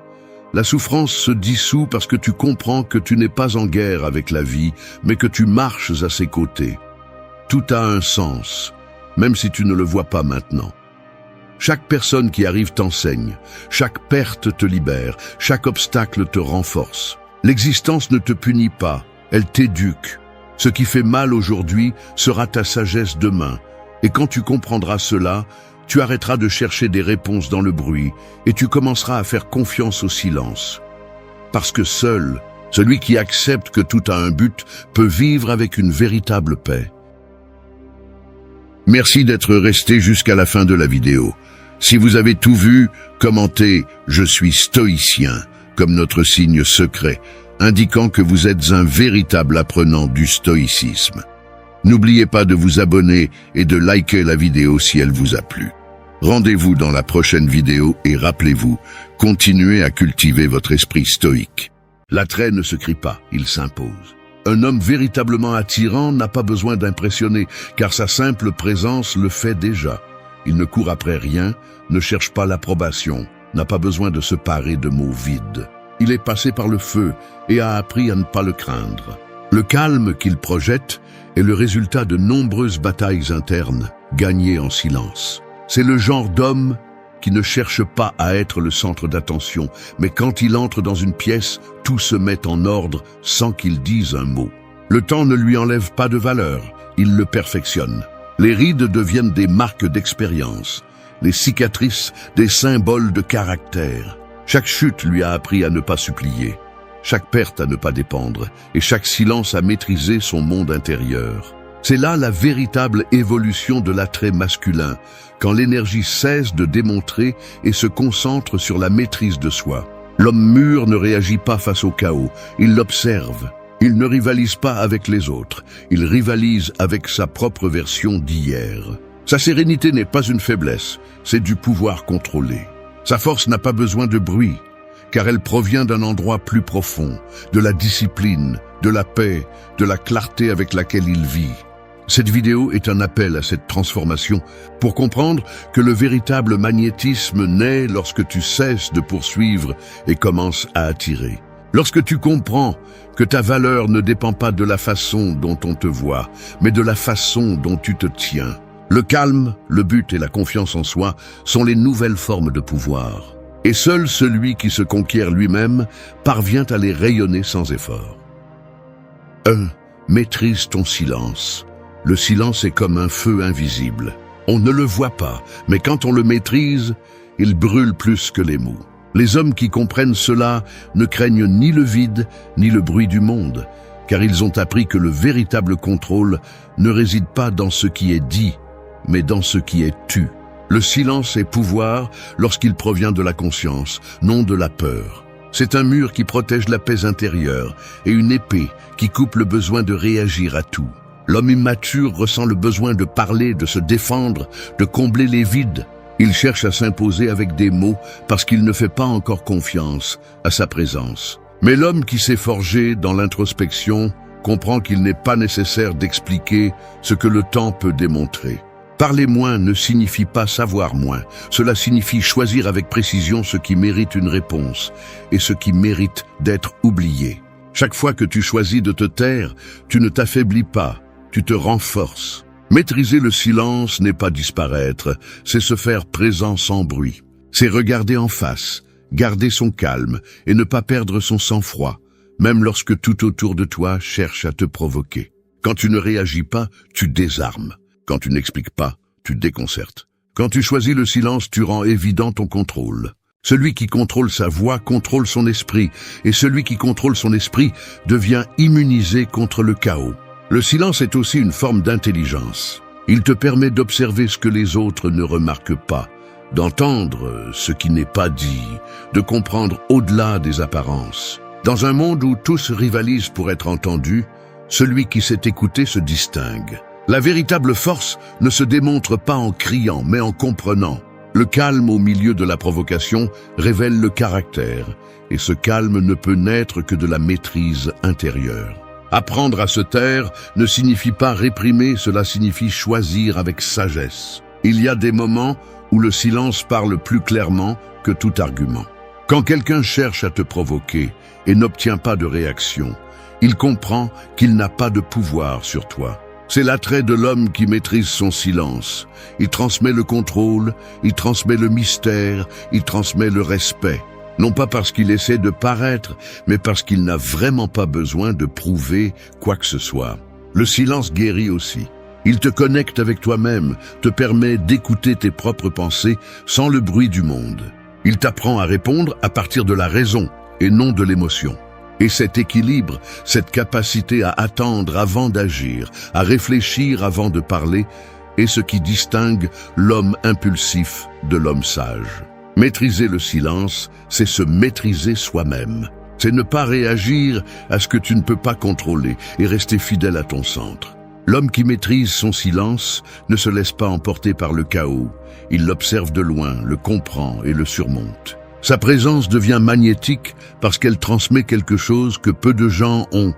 la souffrance se dissout parce que tu comprends que tu n'es pas en guerre avec la vie, mais que tu marches à ses côtés. Tout a un sens, même si tu ne le vois pas maintenant. Chaque personne qui arrive t'enseigne, chaque perte te libère, chaque obstacle te renforce. L'existence ne te punit pas, elle t'éduque. Ce qui fait mal aujourd'hui sera ta sagesse demain. Et quand tu comprendras cela, tu arrêteras de chercher des réponses dans le bruit et tu commenceras à faire confiance au silence. Parce que seul, celui qui accepte que tout a un but peut vivre avec une véritable paix. Merci d'être resté jusqu'à la fin de la vidéo. Si vous avez tout vu, commentez « Je suis stoïcien » comme notre signe secret, indiquant que vous êtes un véritable apprenant du stoïcisme. N'oubliez pas de vous abonner et de liker la vidéo si elle vous a plu. Rendez-vous dans la prochaine vidéo et rappelez-vous, continuez à cultiver votre esprit stoïque. L'attrait ne se crie pas, il s'impose. Un homme véritablement attirant n'a pas besoin d'impressionner, car sa simple présence le fait déjà. Il ne court après rien, ne cherche pas l'approbation, n'a pas besoin de se parer de mots vides. Il est passé par le feu et a appris à ne pas le craindre. Le calme qu'il projette est le résultat de nombreuses batailles internes, gagnées en silence. C'est le genre d'homme qui ne cherche pas à être le centre d'attention, mais quand il entre dans une pièce, tout se met en ordre sans qu'il dise un mot. Le temps ne lui enlève pas de valeur, il le perfectionne. Les rides deviennent des marques d'expérience, les cicatrices des symboles de caractère. Chaque chute lui a appris à ne pas supplier, chaque perte à ne pas dépendre, et chaque silence à maîtriser son monde intérieur. C'est là la véritable évolution de l'attrait masculin, quand l'énergie cesse de démontrer et se concentre sur la maîtrise de soi. L'homme mûr ne réagit pas face au chaos, il l'observe. Il ne rivalise pas avec les autres, il rivalise avec sa propre version d'hier. Sa sérénité n'est pas une faiblesse, c'est du pouvoir contrôlé. Sa force n'a pas besoin de bruit, car elle provient d'un endroit plus profond, de la discipline, de la paix, de la clarté avec laquelle il vit. Cette vidéo est un appel à cette transformation pour comprendre que le véritable magnétisme naît lorsque tu cesses de poursuivre et commences à attirer. Lorsque tu comprends que ta valeur ne dépend pas de la façon dont on te voit, mais de la façon dont tu te tiens. Le calme, le but et la confiance en soi sont les nouvelles formes de pouvoir. Et seul celui qui se conquiert lui-même parvient à les rayonner sans effort. 1. Maîtrise ton silence. Le silence est comme un feu invisible. On ne le voit pas, mais quand on le maîtrise, il brûle plus que les mots. Les hommes qui comprennent cela ne craignent ni le vide, ni le bruit du monde, car ils ont appris que le véritable contrôle ne réside pas dans ce qui est dit, mais dans ce qui est tu. Le silence est pouvoir lorsqu'il provient de la conscience, non de la peur. C'est un mur qui protège la paix intérieure et une épée qui coupe le besoin de réagir à tout. L'homme immature ressent le besoin de parler, de se défendre, de combler les vides. Il cherche à s'imposer avec des mots parce qu'il ne fait pas encore confiance à sa présence. Mais l'homme qui s'est forgé dans l'introspection comprend qu'il n'est pas nécessaire d'expliquer ce que le temps peut démontrer. Parler moins ne signifie pas savoir moins. Cela signifie choisir avec précision ce qui mérite une réponse et ce qui mérite d'être oublié. Chaque fois que tu choisis de te taire, tu ne t'affaiblis pas, tu te renforces. Maîtriser le silence n'est pas disparaître, c'est se faire présent sans bruit. C'est regarder en face, garder son calme et ne pas perdre son sang-froid, même lorsque tout autour de toi cherche à te provoquer. Quand tu ne réagis pas, tu désarmes. Quand tu n'expliques pas, tu déconcertes. Quand tu choisis le silence, tu rends évident ton contrôle. Celui qui contrôle sa voix contrôle son esprit, et celui qui contrôle son esprit devient immunisé contre le chaos. Le silence est aussi une forme d'intelligence. Il te permet d'observer ce que les autres ne remarquent pas, d'entendre ce qui n'est pas dit, de comprendre au-delà des apparences. Dans un monde où tous rivalisent pour être entendus, celui qui sait écouter se distingue. La véritable force ne se démontre pas en criant, mais en comprenant. Le calme au milieu de la provocation révèle le caractère, et ce calme ne peut naître que de la maîtrise intérieure. Apprendre à se taire ne signifie pas réprimer, cela signifie choisir avec sagesse. Il y a des moments où le silence parle plus clairement que tout argument. Quand quelqu'un cherche à te provoquer et n'obtient pas de réaction, il comprend qu'il n'a pas de pouvoir sur toi. C'est l'attrait de l'homme qui maîtrise son silence. Il transmet le contrôle, il transmet le mystère, il transmet le respect. Non pas parce qu'il essaie de paraître, mais parce qu'il n'a vraiment pas besoin de prouver quoi que ce soit. Le silence guérit aussi. Il te connecte avec toi-même, te permet d'écouter tes propres pensées sans le bruit du monde. Il t'apprend à répondre à partir de la raison et non de l'émotion. Et cet équilibre, cette capacité à attendre avant d'agir, à réfléchir avant de parler, est ce qui distingue l'homme impulsif de l'homme sage. Maîtriser le silence, c'est se maîtriser soi-même. C'est ne pas réagir à ce que tu ne peux pas contrôler et rester fidèle à ton centre. L'homme qui maîtrise son silence ne se laisse pas emporter par le chaos. Il l'observe de loin, le comprend et le surmonte. Sa présence devient magnétique parce qu'elle transmet quelque chose que peu de gens ont,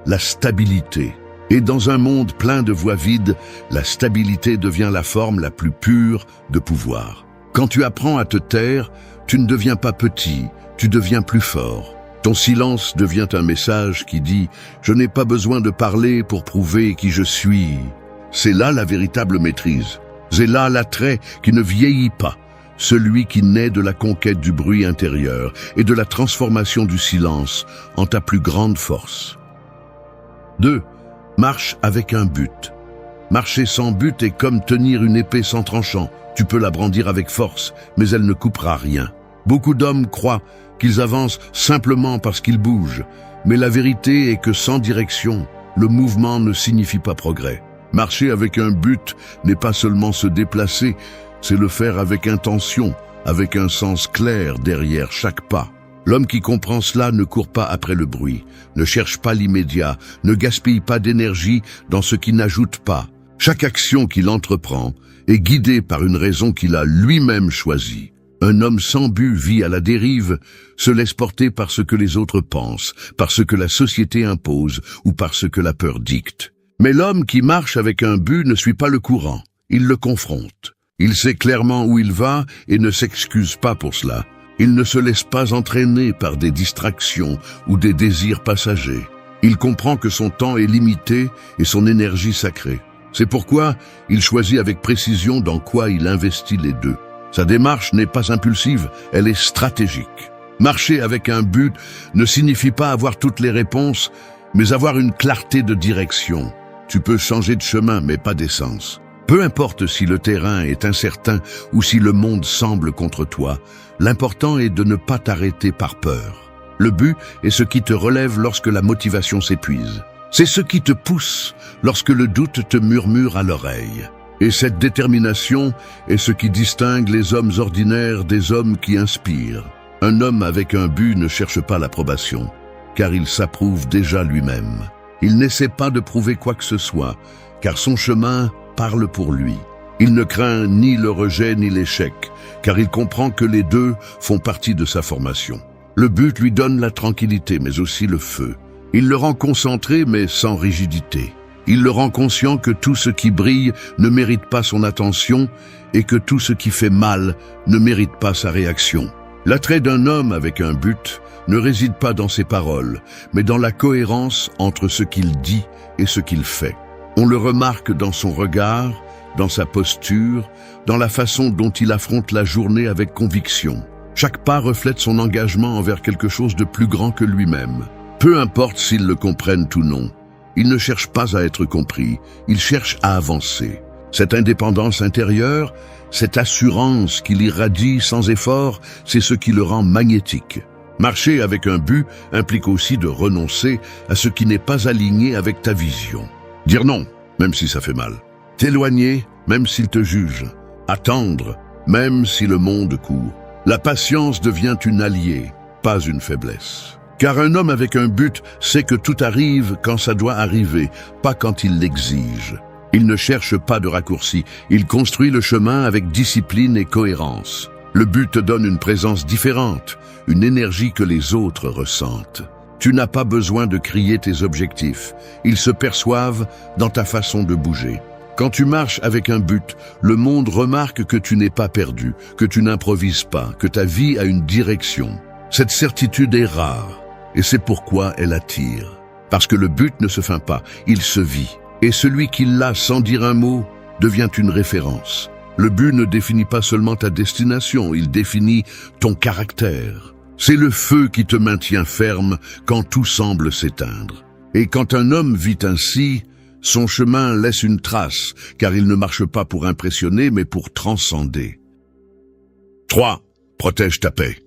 la stabilité. Et dans un monde plein de voix vides, la stabilité devient la forme la plus pure de pouvoir. Quand tu apprends à te taire, tu ne deviens pas petit, tu deviens plus fort. Ton silence devient un message qui dit « Je n'ai pas besoin de parler pour prouver qui je suis ». C'est là la véritable maîtrise. C'est là l'attrait qui ne vieillit pas. celui qui naît de la conquête du bruit intérieur et de la transformation du silence en ta plus grande force. 2. Marche avec un but. Marcher sans but est comme tenir une épée sans tranchant. Tu peux la brandir avec force, mais elle ne coupera rien. Beaucoup d'hommes croient qu'ils avancent simplement parce qu'ils bougent, mais la vérité est que sans direction, le mouvement ne signifie pas progrès. Marcher avec un but n'est pas seulement se déplacer, c'est le faire avec intention, avec un sens clair derrière chaque pas. L'homme qui comprend cela ne court pas après le bruit, ne cherche pas l'immédiat, ne gaspille pas d'énergie dans ce qui n'ajoute pas. Chaque action qu'il entreprend est guidée par une raison qu'il a lui-même choisie. Un homme sans but vit à la dérive, se laisse porter par ce que les autres pensent, par ce que la société impose ou par ce que la peur dicte. Mais l'homme qui marche avec un but ne suit pas le courant, il le confronte. Il sait clairement où il va et ne s'excuse pas pour cela. Il ne se laisse pas entraîner par des distractions ou des désirs passagers. Il comprend que son temps est limité et son énergie sacrée. C'est pourquoi il choisit avec précision dans quoi il investit les deux. Sa démarche n'est pas impulsive, elle est stratégique. Marcher avec un but ne signifie pas avoir toutes les réponses, mais avoir une clarté de direction. Tu peux changer de chemin, mais pas d'essence. Peu importe si le terrain est incertain ou si le monde semble contre toi, l'important est de ne pas t'arrêter par peur. Le but est ce qui te relève lorsque la motivation s'épuise. C'est ce qui te pousse lorsque le doute te murmure à l'oreille. Et cette détermination est ce qui distingue les hommes ordinaires des hommes qui inspirent. Un homme avec un but ne cherche pas l'approbation, car il s'approuve déjà lui-même. Il n'essaie pas de prouver quoi que ce soit, car son chemin parle pour lui. Il ne craint ni le rejet ni l'échec, car il comprend que les deux font partie de sa formation. Le but lui donne la tranquillité, mais aussi le feu. Il le rend concentré, mais sans rigidité. Il le rend conscient que tout ce qui brille ne mérite pas son attention et que tout ce qui fait mal ne mérite pas sa réaction. L'attrait d'un homme avec un but ne réside pas dans ses paroles, mais dans la cohérence entre ce qu'il dit et ce qu'il fait. On le remarque dans son regard, dans sa posture, dans la façon dont il affronte la journée avec conviction. Chaque pas reflète son engagement envers quelque chose de plus grand que lui-même. Peu importe s'ils le comprennent ou non. Il ne cherche pas à être compris, il cherche à avancer. Cette indépendance intérieure, cette assurance qu'il irradie sans effort, c'est ce qui le rend magnétique. Marcher avec un but implique aussi de renoncer à ce qui n'est pas aligné avec ta vision. Dire non, même si ça fait mal. T'éloigner, même s'il te juge. Attendre, même si le monde court. La patience devient une alliée, pas une faiblesse. Car un homme avec un but sait que tout arrive quand ça doit arriver, pas quand il l'exige. Il ne cherche pas de raccourci, il construit le chemin avec discipline et cohérence. Le but te donne une présence différente, une énergie que les autres ressentent. Tu n'as pas besoin de crier tes objectifs, ils se perçoivent dans ta façon de bouger. Quand tu marches avec un but, le monde remarque que tu n'es pas perdu, que tu n'improvises pas, que ta vie a une direction. Cette certitude est rare. Et c'est pourquoi elle attire. Parce que le but ne se feint pas, il se vit. Et celui qui l'a sans dire un mot devient une référence. Le but ne définit pas seulement ta destination, il définit ton caractère. C'est le feu qui te maintient ferme quand tout semble s'éteindre. Et quand un homme vit ainsi, son chemin laisse une trace, car il ne marche pas pour impressionner, mais pour transcender. 3. Protège ta paix.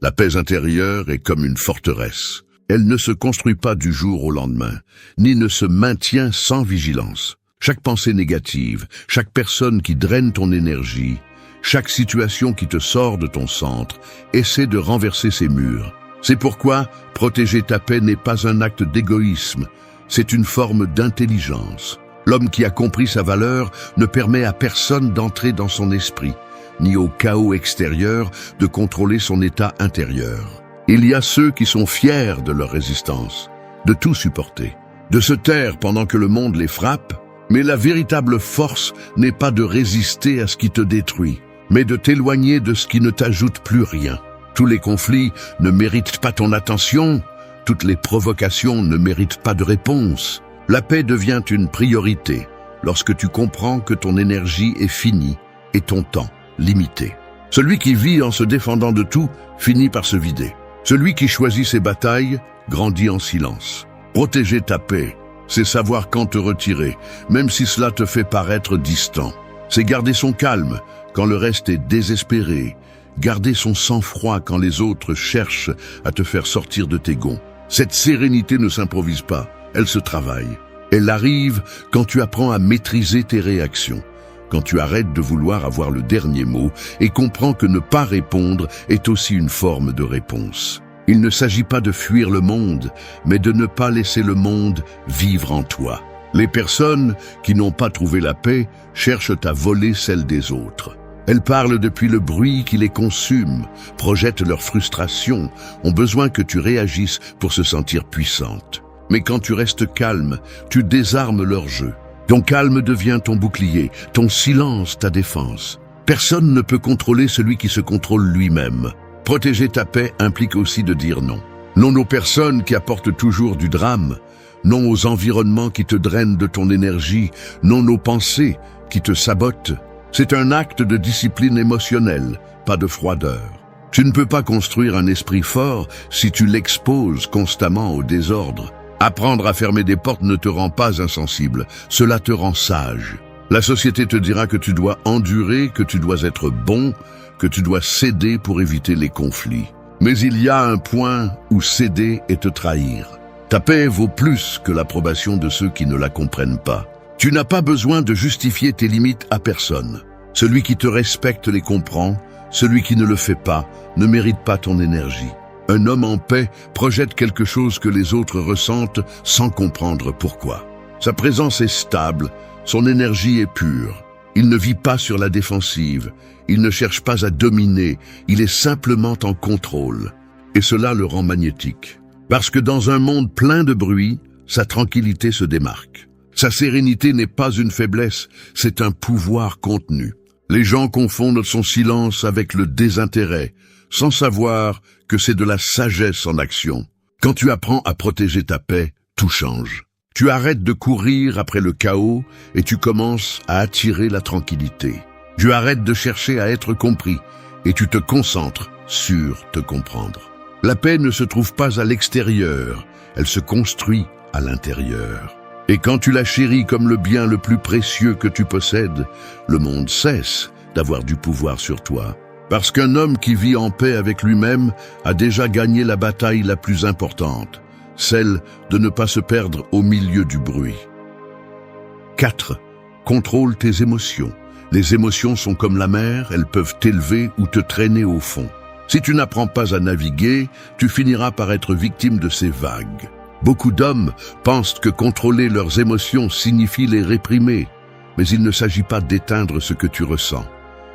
La paix intérieure est comme une forteresse. Elle ne se construit pas du jour au lendemain, ni ne se maintient sans vigilance. Chaque pensée négative, chaque personne qui draine ton énergie, chaque situation qui te sort de ton centre, essaie de renverser ces murs. C'est pourquoi protéger ta paix n'est pas un acte d'égoïsme, c'est une forme d'intelligence. L'homme qui a compris sa valeur ne permet à personne d'entrer dans son esprit, ni au chaos extérieur de contrôler son état intérieur. Il y a ceux qui sont fiers de leur résistance, de tout supporter, de se taire pendant que le monde les frappe, mais la véritable force n'est pas de résister à ce qui te détruit, mais de t'éloigner de ce qui ne t'ajoute plus rien. Tous les conflits ne méritent pas ton attention, toutes les provocations ne méritent pas de réponse. La paix devient une priorité lorsque tu comprends que ton énergie est finie et ton temps limité. Celui qui vit en se défendant de tout finit par se vider. Celui qui choisit ses batailles grandit en silence. Protéger ta paix, c'est savoir quand te retirer, même si cela te fait paraître distant. C'est garder son calme quand le reste est désespéré. Garder son sang-froid quand les autres cherchent à te faire sortir de tes gonds. Cette sérénité ne s'improvise pas, elle se travaille. Elle arrive quand tu apprends à maîtriser tes réactions, quand tu arrêtes de vouloir avoir le dernier mot et comprends que ne pas répondre est aussi une forme de réponse. Il ne s'agit pas de fuir le monde, mais de ne pas laisser le monde vivre en toi. Les personnes qui n'ont pas trouvé la paix cherchent à voler celle des autres. Elles parlent depuis le bruit qui les consume, projettent leur frustration, ont besoin que tu réagisses pour se sentir puissante. Mais quand tu restes calme, tu désarmes leur jeu. Ton calme devient ton bouclier, ton silence ta défense. Personne ne peut contrôler celui qui se contrôle lui-même. Protéger ta paix implique aussi de dire non. Non aux personnes qui apportent toujours du drame, non aux environnements qui te drainent de ton énergie, non aux pensées qui te sabotent. C'est un acte de discipline émotionnelle, pas de froideur. Tu ne peux pas construire un esprit fort si tu l'exposes constamment au désordre. Apprendre à fermer des portes ne te rend pas insensible, cela te rend sage. La société te dira que tu dois endurer, que tu dois être bon, que tu dois céder pour éviter les conflits. Mais il y a un point où céder est te trahir. Ta paix vaut plus que l'approbation de ceux qui ne la comprennent pas. Tu n'as pas besoin de justifier tes limites à personne. Celui qui te respecte les comprend, celui qui ne le fait pas ne mérite pas ton énergie. Un homme en paix projette quelque chose que les autres ressentent sans comprendre pourquoi. Sa présence est stable, son énergie est pure. Il ne vit pas sur la défensive, il ne cherche pas à dominer, il est simplement en contrôle. Et cela le rend magnétique. Parce que dans un monde plein de bruit, sa tranquillité se démarque. Sa sérénité n'est pas une faiblesse, c'est un pouvoir contenu. Les gens confondent son silence avec le désintérêt, sans savoir que c'est de la sagesse en action. Quand tu apprends à protéger ta paix, tout change. Tu arrêtes de courir après le chaos et tu commences à attirer la tranquillité. Tu arrêtes de chercher à être compris et tu te concentres sur te comprendre. La paix ne se trouve pas à l'extérieur, elle se construit à l'intérieur. Et quand tu la chéris comme le bien le plus précieux que tu possèdes, le monde cesse d'avoir du pouvoir sur toi. Parce qu'un homme qui vit en paix avec lui-même a déjà gagné la bataille la plus importante, celle de ne pas se perdre au milieu du bruit. 4. Contrôle tes émotions. Les émotions sont comme la mer, elles peuvent t'élever ou te traîner au fond. Si tu n'apprends pas à naviguer, tu finiras par être victime de ces vagues. Beaucoup d'hommes pensent que contrôler leurs émotions signifie les réprimer, mais il ne s'agit pas d'éteindre ce que tu ressens,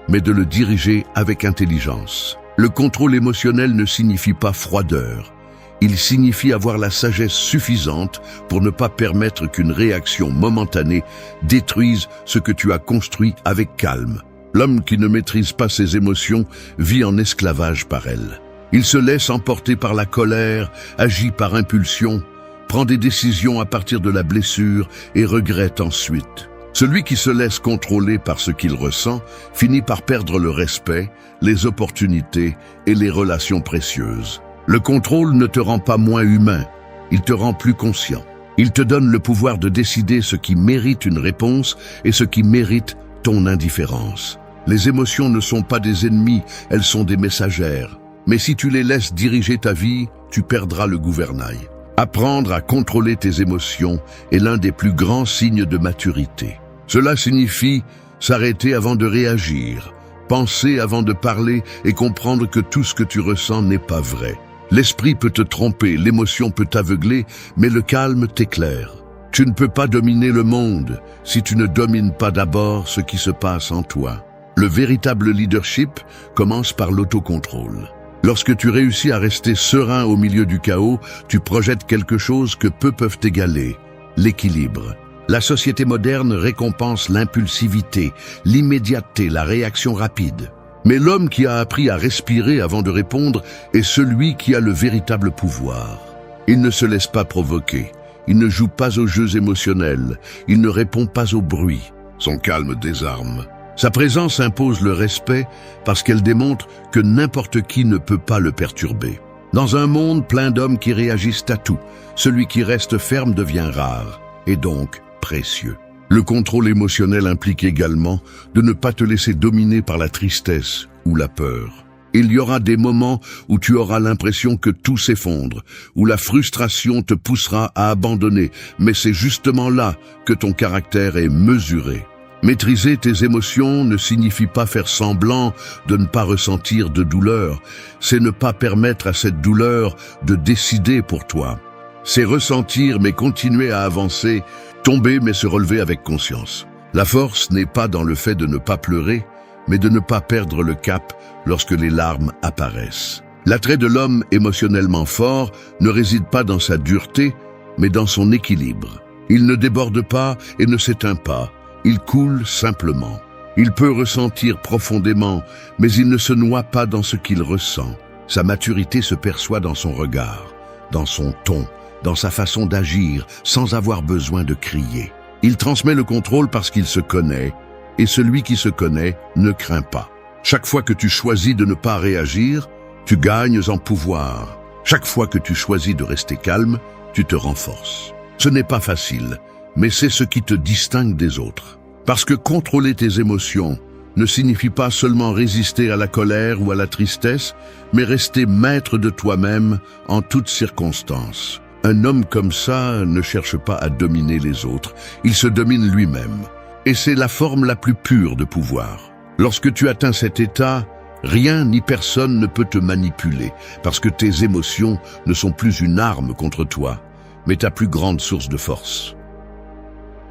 mais de le diriger avec intelligence. Le contrôle émotionnel ne signifie pas froideur. Il signifie avoir la sagesse suffisante pour ne pas permettre qu'une réaction momentanée détruise ce que tu as construit avec calme. L'homme qui ne maîtrise pas ses émotions vit en esclavage par elles. Il se laisse emporter par la colère, agit par impulsion, prend des décisions à partir de la blessure et regrette ensuite. Celui qui se laisse contrôler par ce qu'il ressent finit par perdre le respect, les opportunités et les relations précieuses. Le contrôle ne te rend pas moins humain, il te rend plus conscient. Il te donne le pouvoir de décider ce qui mérite une réponse et ce qui mérite ton indifférence. Les émotions ne sont pas des ennemis, elles sont des messagères. Mais si tu les laisses diriger ta vie, tu perdras le gouvernail. Apprendre à contrôler tes émotions est l'un des plus grands signes de maturité. Cela signifie s'arrêter avant de réagir, penser avant de parler et comprendre que tout ce que tu ressens n'est pas vrai. L'esprit peut te tromper, l'émotion peut t'aveugler, mais le calme t'éclaire. Tu ne peux pas dominer le monde si tu ne domines pas d'abord ce qui se passe en toi. Le véritable leadership commence par l'autocontrôle. Lorsque tu réussis à rester serein au milieu du chaos, tu projettes quelque chose que peu peuvent égaler, l'équilibre. La société moderne récompense l'impulsivité, l'immédiateté, la réaction rapide. Mais l'homme qui a appris à respirer avant de répondre est celui qui a le véritable pouvoir. Il ne se laisse pas provoquer, il ne joue pas aux jeux émotionnels, il ne répond pas au bruit. Son calme désarme. Sa présence impose le respect parce qu'elle démontre que n'importe qui ne peut pas le perturber. Dans un monde plein d'hommes qui réagissent à tout, celui qui reste ferme devient rare et donc précieux. Le contrôle émotionnel implique également de ne pas te laisser dominer par la tristesse ou la peur. Il y aura des moments où tu auras l'impression que tout s'effondre, où la frustration te poussera à abandonner, mais c'est justement là que ton caractère est mesuré. Maîtriser tes émotions ne signifie pas faire semblant de ne pas ressentir de douleur, c'est ne pas permettre à cette douleur de décider pour toi. C'est ressentir mais continuer à avancer, tomber mais se relever avec conscience. La force n'est pas dans le fait de ne pas pleurer, mais de ne pas perdre le cap lorsque les larmes apparaissent. L'attrait de l'homme émotionnellement fort ne réside pas dans sa dureté, mais dans son équilibre. Il ne déborde pas et ne s'éteint pas, il coule simplement. Il peut ressentir profondément, mais il ne se noie pas dans ce qu'il ressent. Sa maturité se perçoit dans son regard, dans son ton, dans sa façon d'agir, sans avoir besoin de crier. Il transmet le contrôle parce qu'il se connaît, et celui qui se connaît ne craint pas. Chaque fois que tu choisis de ne pas réagir, tu gagnes en pouvoir. Chaque fois que tu choisis de rester calme, tu te renforces. Ce n'est pas facile, mais c'est ce qui te distingue des autres. Parce que contrôler tes émotions ne signifie pas seulement résister à la colère ou à la tristesse, mais rester maître de toi-même en toutes circonstances. Un homme comme ça ne cherche pas à dominer les autres, il se domine lui-même. Et c'est la forme la plus pure de pouvoir. Lorsque tu atteins cet état, rien ni personne ne peut te manipuler, parce que tes émotions ne sont plus une arme contre toi, mais ta plus grande source de force.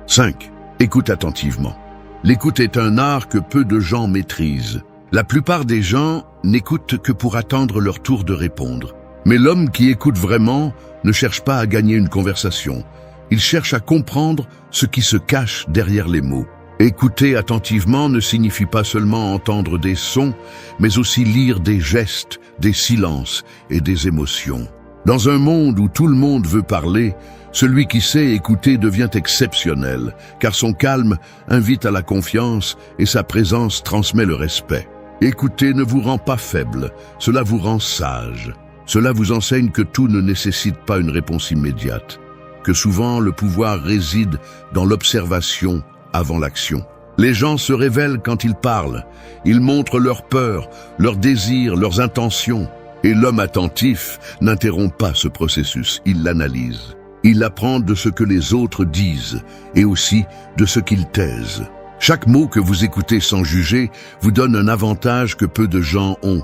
5. Écoute attentivement. L'écoute est un art que peu de gens maîtrisent. La plupart des gens n'écoutent que pour attendre leur tour de répondre. Mais l'homme qui écoute vraiment ne cherche pas à gagner une conversation. Il cherche à comprendre ce qui se cache derrière les mots. Écouter attentivement ne signifie pas seulement entendre des sons, mais aussi lire des gestes, des silences et des émotions. Dans un monde où tout le monde veut parler, celui qui sait écouter devient exceptionnel, car son calme invite à la confiance et sa présence transmet le respect. Écouter ne vous rend pas faible, cela vous rend sage. Cela vous enseigne que tout ne nécessite pas une réponse immédiate, que souvent le pouvoir réside dans l'observation avant l'action. Les gens se révèlent quand ils parlent. Ils montrent leurs peurs, leurs désirs, leurs intentions. Et l'homme attentif n'interrompt pas ce processus, il l'analyse. Il apprend de ce que les autres disent et aussi de ce qu'ils taisent. Chaque mot que vous écoutez sans juger vous donne un avantage que peu de gens ont,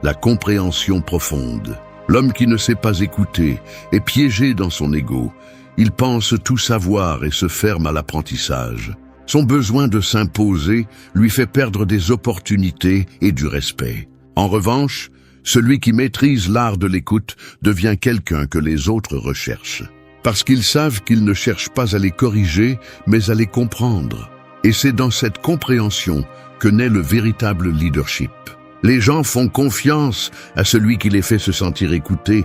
la compréhension profonde. L'homme qui ne sait pas écouter est piégé dans son ego. Il pense tout savoir et se ferme à l'apprentissage. Son besoin de s'imposer lui fait perdre des opportunités et du respect. En revanche, celui qui maîtrise l'art de l'écoute devient quelqu'un que les autres recherchent. Parce qu'ils savent qu'ils ne cherchent pas à les corriger, mais à les comprendre. Et c'est dans cette compréhension que naît le véritable leadership. Les gens font confiance à celui qui les fait se sentir écoutés,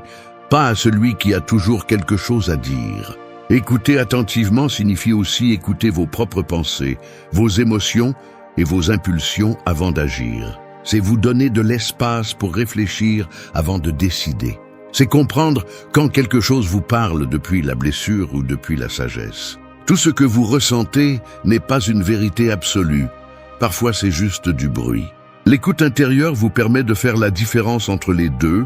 pas à celui qui a toujours quelque chose à dire. Écouter attentivement signifie aussi écouter vos propres pensées, vos émotions et vos impulsions avant d'agir. C'est vous donner de l'espace pour réfléchir avant de décider. C'est comprendre quand quelque chose vous parle depuis la blessure ou depuis la sagesse. Tout ce que vous ressentez n'est pas une vérité absolue. Parfois c'est juste du bruit. L'écoute intérieure vous permet de faire la différence entre les deux,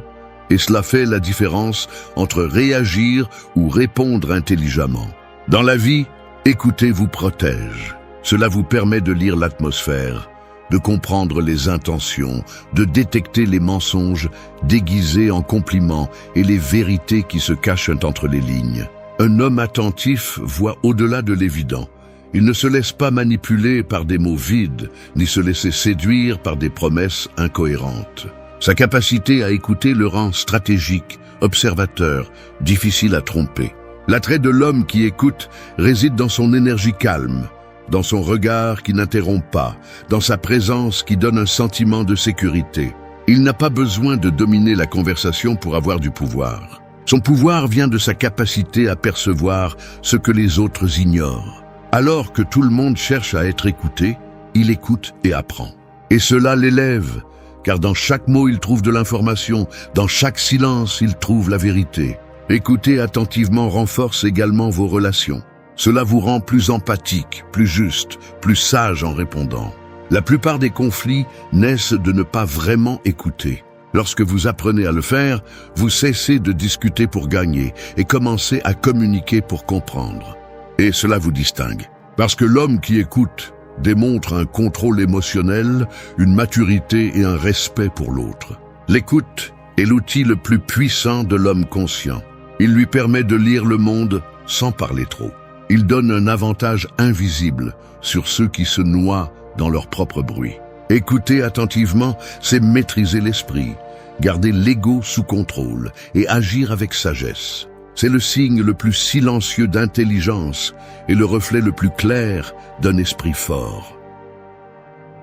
et cela fait la différence entre réagir ou répondre intelligemment. Dans la vie, écouter vous protège. Cela vous permet de lire l'atmosphère, de comprendre les intentions, de détecter les mensonges déguisés en compliments et les vérités qui se cachent entre les lignes. Un homme attentif voit au-delà de l'évident. Il ne se laisse pas manipuler par des mots vides, ni se laisser séduire par des promesses incohérentes. Sa capacité à écouter le rend stratégique, observateur, difficile à tromper. L'attrait de l'homme qui écoute réside dans son énergie calme, dans son regard qui n'interrompt pas, dans sa présence qui donne un sentiment de sécurité. Il n'a pas besoin de dominer la conversation pour avoir du pouvoir. Son pouvoir vient de sa capacité à percevoir ce que les autres ignorent. Alors que tout le monde cherche à être écouté, il écoute et apprend. Et cela l'élève, car dans chaque mot il trouve de l'information, dans chaque silence il trouve la vérité. Écouter attentivement renforce également vos relations. Cela vous rend plus empathique, plus juste, plus sage en répondant. La plupart des conflits naissent de ne pas vraiment écouter. Lorsque vous apprenez à le faire, vous cessez de discuter pour gagner et commencez à communiquer pour comprendre. Et cela vous distingue. Parce que l'homme qui écoute démontre un contrôle émotionnel, une maturité et un respect pour l'autre. L'écoute est l'outil le plus puissant de l'homme conscient. Il lui permet de lire le monde sans parler trop. Il donne un avantage invisible sur ceux qui se noient dans leur propre bruit. Écouter attentivement, c'est maîtriser l'esprit, garder l'ego sous contrôle et agir avec sagesse. C'est le signe le plus silencieux d'intelligence et le reflet le plus clair d'un esprit fort.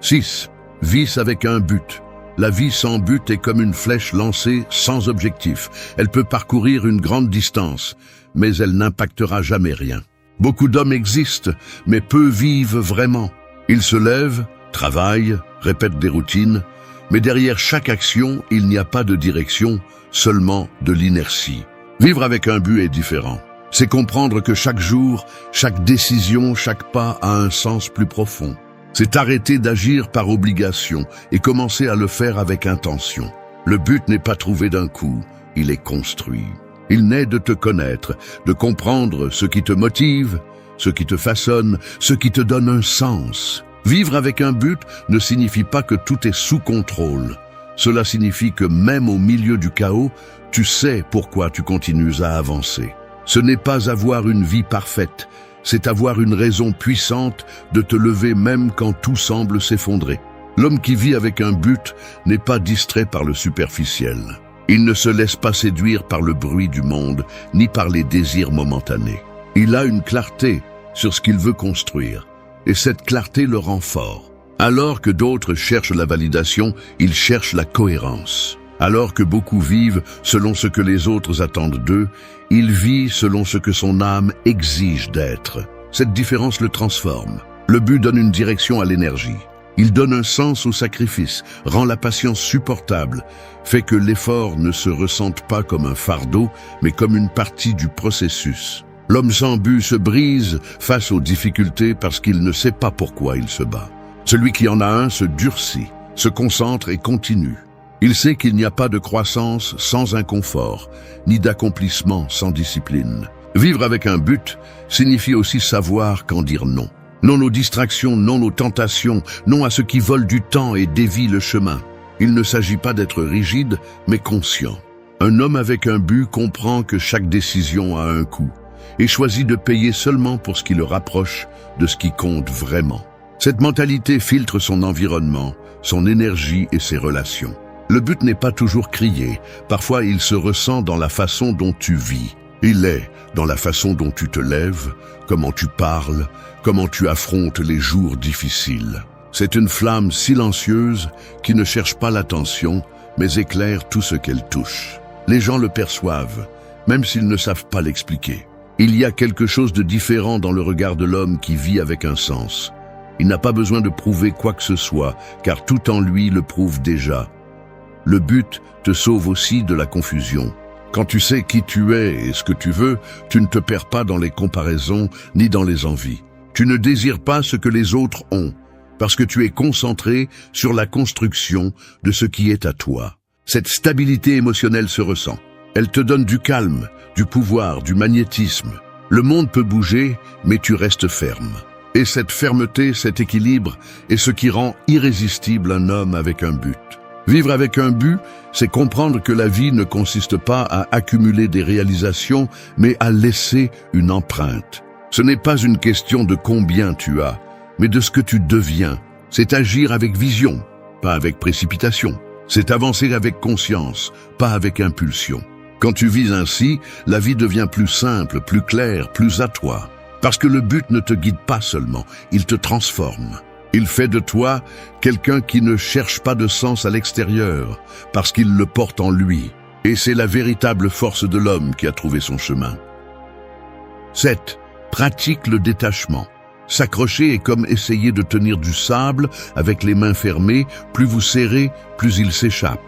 6. Vice avec un but. La vie sans but est comme une flèche lancée sans objectif. Elle peut parcourir une grande distance, mais elle n'impactera jamais rien. Beaucoup d'hommes existent, mais peu vivent vraiment. Ils se lèvent, travaillent, répètent des routines, mais derrière chaque action, il n'y a pas de direction, seulement de l'inertie. Vivre avec un but est différent. C'est comprendre que chaque jour, chaque décision, chaque pas a un sens plus profond. C'est arrêter d'agir par obligation et commencer à le faire avec intention. Le but n'est pas trouvé d'un coup, il est construit. Il naît de te connaître, de comprendre ce qui te motive, ce qui te façonne, ce qui te donne un sens. Vivre avec un but ne signifie pas que tout est sous contrôle. Cela signifie que même au milieu du chaos, tu sais pourquoi tu continues à avancer. Ce n'est pas avoir une vie parfaite, c'est avoir une raison puissante de te lever même quand tout semble s'effondrer. L'homme qui vit avec un but n'est pas distrait par le superficiel. Il ne se laisse pas séduire par le bruit du monde, ni par les désirs momentanés. Il a une clarté sur ce qu'il veut construire, et cette clarté le rend fort. Alors que d'autres cherchent la validation, il cherche la cohérence. Alors que beaucoup vivent selon ce que les autres attendent d'eux, il vit selon ce que son âme exige d'être. Cette différence le transforme. Le but donne une direction à l'énergie. Il donne un sens au sacrifice, rend la patience supportable, fait que l'effort ne se ressente pas comme un fardeau, mais comme une partie du processus. L'homme sans but se brise face aux difficultés parce qu'il ne sait pas pourquoi il se bat. Celui qui en a un se durcit, se concentre et continue. Il sait qu'il n'y a pas de croissance sans inconfort, ni d'accomplissement sans discipline. Vivre avec un but signifie aussi savoir quand dire non. Non aux distractions, non aux tentations, non à ce qui vole du temps et dévie le chemin. Il ne s'agit pas d'être rigide, mais conscient. Un homme avec un but comprend que chaque décision a un coût et choisit de payer seulement pour ce qui le rapproche de ce qui compte vraiment. Cette mentalité filtre son environnement, son énergie et ses relations. Le but n'est pas toujours crié, parfois il se ressent dans la façon dont tu vis. Il est dans la façon dont tu te lèves, comment tu parles, comment tu affrontes les jours difficiles. C'est une flamme silencieuse qui ne cherche pas l'attention, mais éclaire tout ce qu'elle touche. Les gens le perçoivent, même s'ils ne savent pas l'expliquer. Il y a quelque chose de différent dans le regard de l'homme qui vit avec un sens. Il n'a pas besoin de prouver quoi que ce soit, car tout en lui le prouve déjà. Le but te sauve aussi de la confusion. Quand tu sais qui tu es et ce que tu veux, tu ne te perds pas dans les comparaisons ni dans les envies. Tu ne désires pas ce que les autres ont, parce que tu es concentré sur la construction de ce qui est à toi. Cette stabilité émotionnelle se ressent. Elle te donne du calme, du pouvoir, du magnétisme. Le monde peut bouger, mais tu restes ferme. Et cette fermeté, cet équilibre, est ce qui rend irrésistible un homme avec un but. Vivre avec un but, c'est comprendre que la vie ne consiste pas à accumuler des réalisations, mais à laisser une empreinte. Ce n'est pas une question de combien tu as, mais de ce que tu deviens. C'est agir avec vision, pas avec précipitation. C'est avancer avec conscience, pas avec impulsion. Quand tu vis ainsi, la vie devient plus simple, plus claire, plus à toi. Parce que le but ne te guide pas seulement, il te transforme. Il fait de toi quelqu'un qui ne cherche pas de sens à l'extérieur, parce qu'il le porte en lui. Et c'est la véritable force de l'homme qui a trouvé son chemin. 7. Pratique le détachement. S'accrocher est comme essayer de tenir du sable avec les mains fermées, plus vous serrez, plus il s'échappe.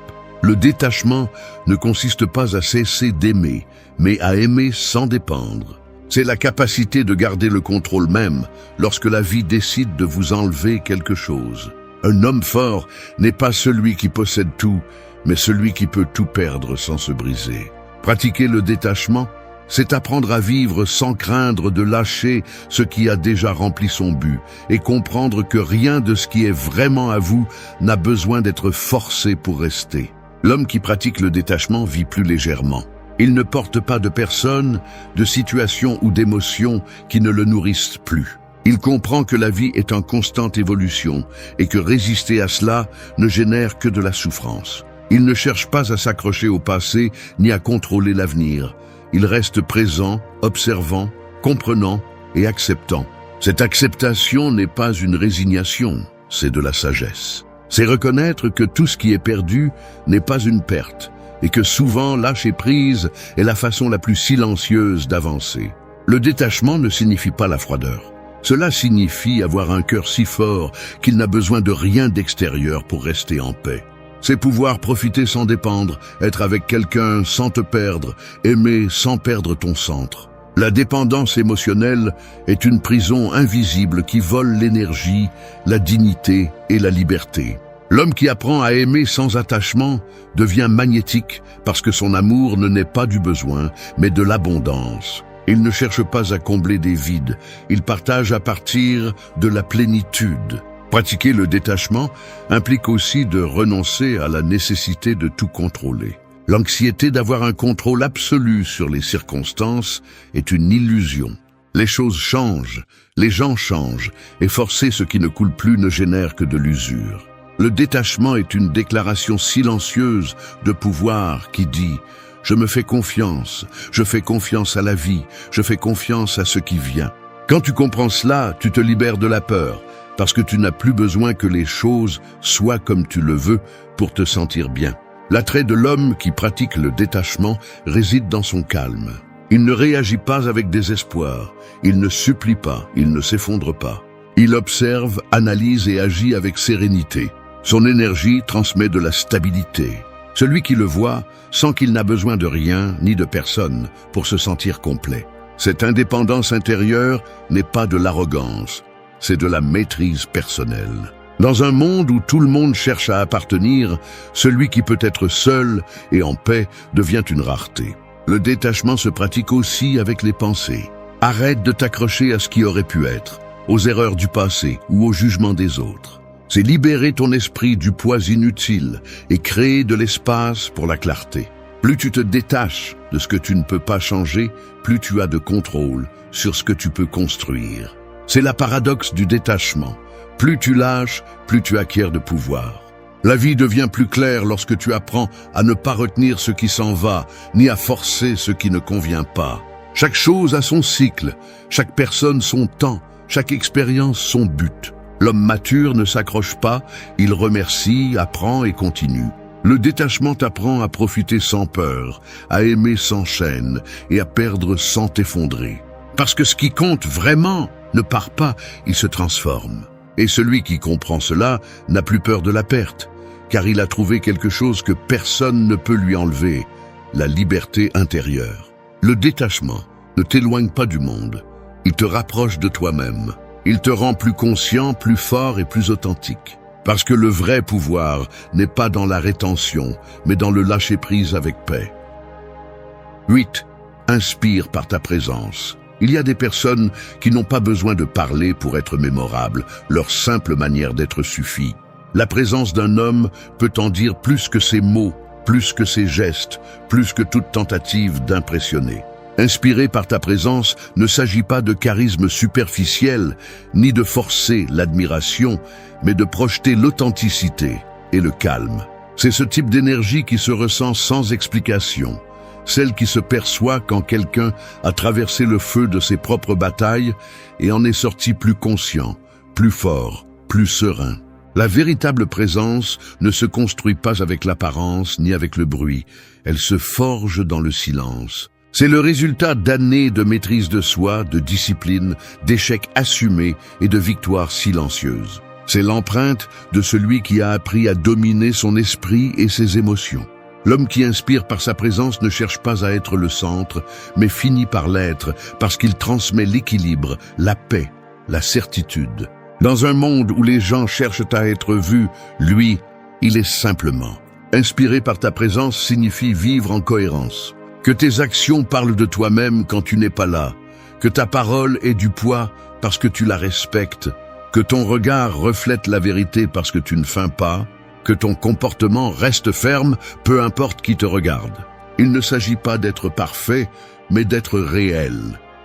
Le détachement ne consiste pas à cesser d'aimer, mais à aimer sans dépendre. C'est la capacité de garder le contrôle même lorsque la vie décide de vous enlever quelque chose. Un homme fort n'est pas celui qui possède tout, mais celui qui peut tout perdre sans se briser. Pratiquer le détachement, c'est apprendre à vivre sans craindre de lâcher ce qui a déjà rempli son but et comprendre que rien de ce qui est vraiment à vous n'a besoin d'être forcé pour rester. L'homme qui pratique le détachement vit plus légèrement. Il ne porte pas de personnes, de situations ou d'émotions qui ne le nourrissent plus. Il comprend que la vie est en constante évolution et que résister à cela ne génère que de la souffrance. Il ne cherche pas à s'accrocher au passé ni à contrôler l'avenir. Il reste présent, observant, comprenant et acceptant. Cette acceptation n'est pas une résignation, c'est de la sagesse. C'est reconnaître que tout ce qui est perdu n'est pas une perte et que souvent lâcher prise est la façon la plus silencieuse d'avancer. Le détachement ne signifie pas la froideur. Cela signifie avoir un cœur si fort qu'il n'a besoin de rien d'extérieur pour rester en paix. C'est pouvoir profiter sans dépendre, être avec quelqu'un sans te perdre, aimer sans perdre ton centre. La dépendance émotionnelle est une prison invisible qui vole l'énergie, la dignité et la liberté. L'homme qui apprend à aimer sans attachement devient magnétique parce que son amour ne naît pas du besoin, mais de l'abondance. Il ne cherche pas à combler des vides, il partage à partir de la plénitude. Pratiquer le détachement implique aussi de renoncer à la nécessité de tout contrôler. L'anxiété d'avoir un contrôle absolu sur les circonstances est une illusion. Les choses changent, les gens changent, et forcer ce qui ne coule plus ne génère que de l'usure. Le détachement est une déclaration silencieuse de pouvoir qui dit « Je me fais confiance, je fais confiance à la vie, je fais confiance à ce qui vient ». Quand tu comprends cela, tu te libères de la peur, parce que tu n'as plus besoin que les choses soient comme tu le veux pour te sentir bien. L'attrait de l'homme qui pratique le détachement réside dans son calme. Il ne réagit pas avec désespoir, il ne supplie pas, il ne s'effondre pas. Il observe, analyse et agit avec sérénité. Son énergie transmet de la stabilité. Celui qui le voit sent qu'il n'a besoin de rien ni de personne pour se sentir complet. Cette indépendance intérieure n'est pas de l'arrogance, c'est de la maîtrise personnelle. Dans un monde où tout le monde cherche à appartenir, celui qui peut être seul et en paix devient une rareté. Le détachement se pratique aussi avec les pensées. Arrête de t'accrocher à ce qui aurait pu être, aux erreurs du passé ou au jugement des autres. C'est libérer ton esprit du poids inutile et créer de l'espace pour la clarté. Plus tu te détaches de ce que tu ne peux pas changer, plus tu as de contrôle sur ce que tu peux construire. C'est la paradoxe du détachement. Plus tu lâches, plus tu acquiers de pouvoir. La vie devient plus claire lorsque tu apprends à ne pas retenir ce qui s'en va, ni à forcer ce qui ne convient pas. Chaque chose a son cycle, chaque personne son temps, chaque expérience son but. L'homme mature ne s'accroche pas, il remercie, apprend et continue. Le détachement t'apprend à profiter sans peur, à aimer sans chaîne et à perdre sans t'effondrer. Parce que ce qui compte vraiment ne part pas, il se transforme. Et celui qui comprend cela n'a plus peur de la perte, car il a trouvé quelque chose que personne ne peut lui enlever, la liberté intérieure. Le détachement ne t'éloigne pas du monde, il te rapproche de toi-même. Il te rend plus conscient, plus fort et plus authentique. Parce que le vrai pouvoir n'est pas dans la rétention, mais dans le lâcher-prise avec paix. 8. Inspire par ta présence. Il y a des personnes qui n'ont pas besoin de parler pour être mémorables, leur simple manière d'être suffit. La présence d'un homme peut en dire plus que ses mots, plus que ses gestes, plus que toute tentative d'impressionner. Inspiré par ta présence ne s'agit pas de charisme superficiel, ni de forcer l'admiration, mais de projeter l'authenticité et le calme. C'est ce type d'énergie qui se ressent sans explication, celle qui se perçoit quand quelqu'un a traversé le feu de ses propres batailles et en est sorti plus conscient, plus fort, plus serein. La véritable présence ne se construit pas avec l'apparence ni avec le bruit, elle se forge dans le silence. C'est le résultat d'années de maîtrise de soi, de discipline, d'échecs assumés et de victoires silencieuses. C'est l'empreinte de celui qui a appris à dominer son esprit et ses émotions. L'homme qui inspire par sa présence ne cherche pas à être le centre, mais finit par l'être parce qu'il transmet l'équilibre, la paix, la certitude. Dans un monde où les gens cherchent à être vus, lui, il est simplement. Inspiré par ta présence signifie vivre en cohérence. Que tes actions parlent de toi-même quand tu n'es pas là. Que ta parole ait du poids parce que tu la respectes. Que ton regard reflète la vérité parce que tu ne feins pas. Que ton comportement reste ferme, peu importe qui te regarde. Il ne s'agit pas d'être parfait, mais d'être réel.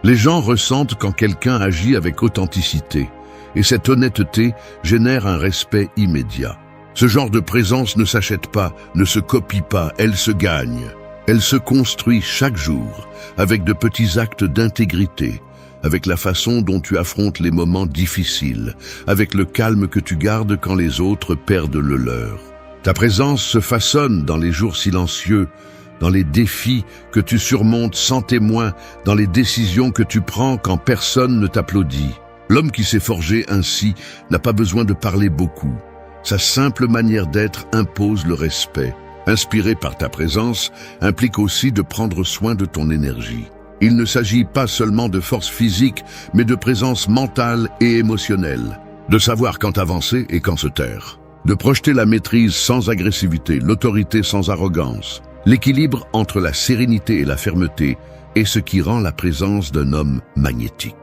Les gens ressentent quand quelqu'un agit avec authenticité. Et cette honnêteté génère un respect immédiat. Ce genre de présence ne s'achète pas, ne se copie pas, elle se gagne. Elle se construit chaque jour, avec de petits actes d'intégrité, avec la façon dont tu affrontes les moments difficiles, avec le calme que tu gardes quand les autres perdent le leur. Ta présence se façonne dans les jours silencieux, dans les défis que tu surmontes sans témoin, dans les décisions que tu prends quand personne ne t'applaudit. L'homme qui s'est forgé ainsi n'a pas besoin de parler beaucoup. Sa simple manière d'être impose le respect. Inspiré par ta présence implique aussi de prendre soin de ton énergie. Il ne s'agit pas seulement de force physique, mais de présence mentale et émotionnelle. De savoir quand avancer et quand se taire. De projeter la maîtrise sans agressivité, l'autorité sans arrogance. L'équilibre entre la sérénité et la fermeté est ce qui rend la présence d'un homme magnétique.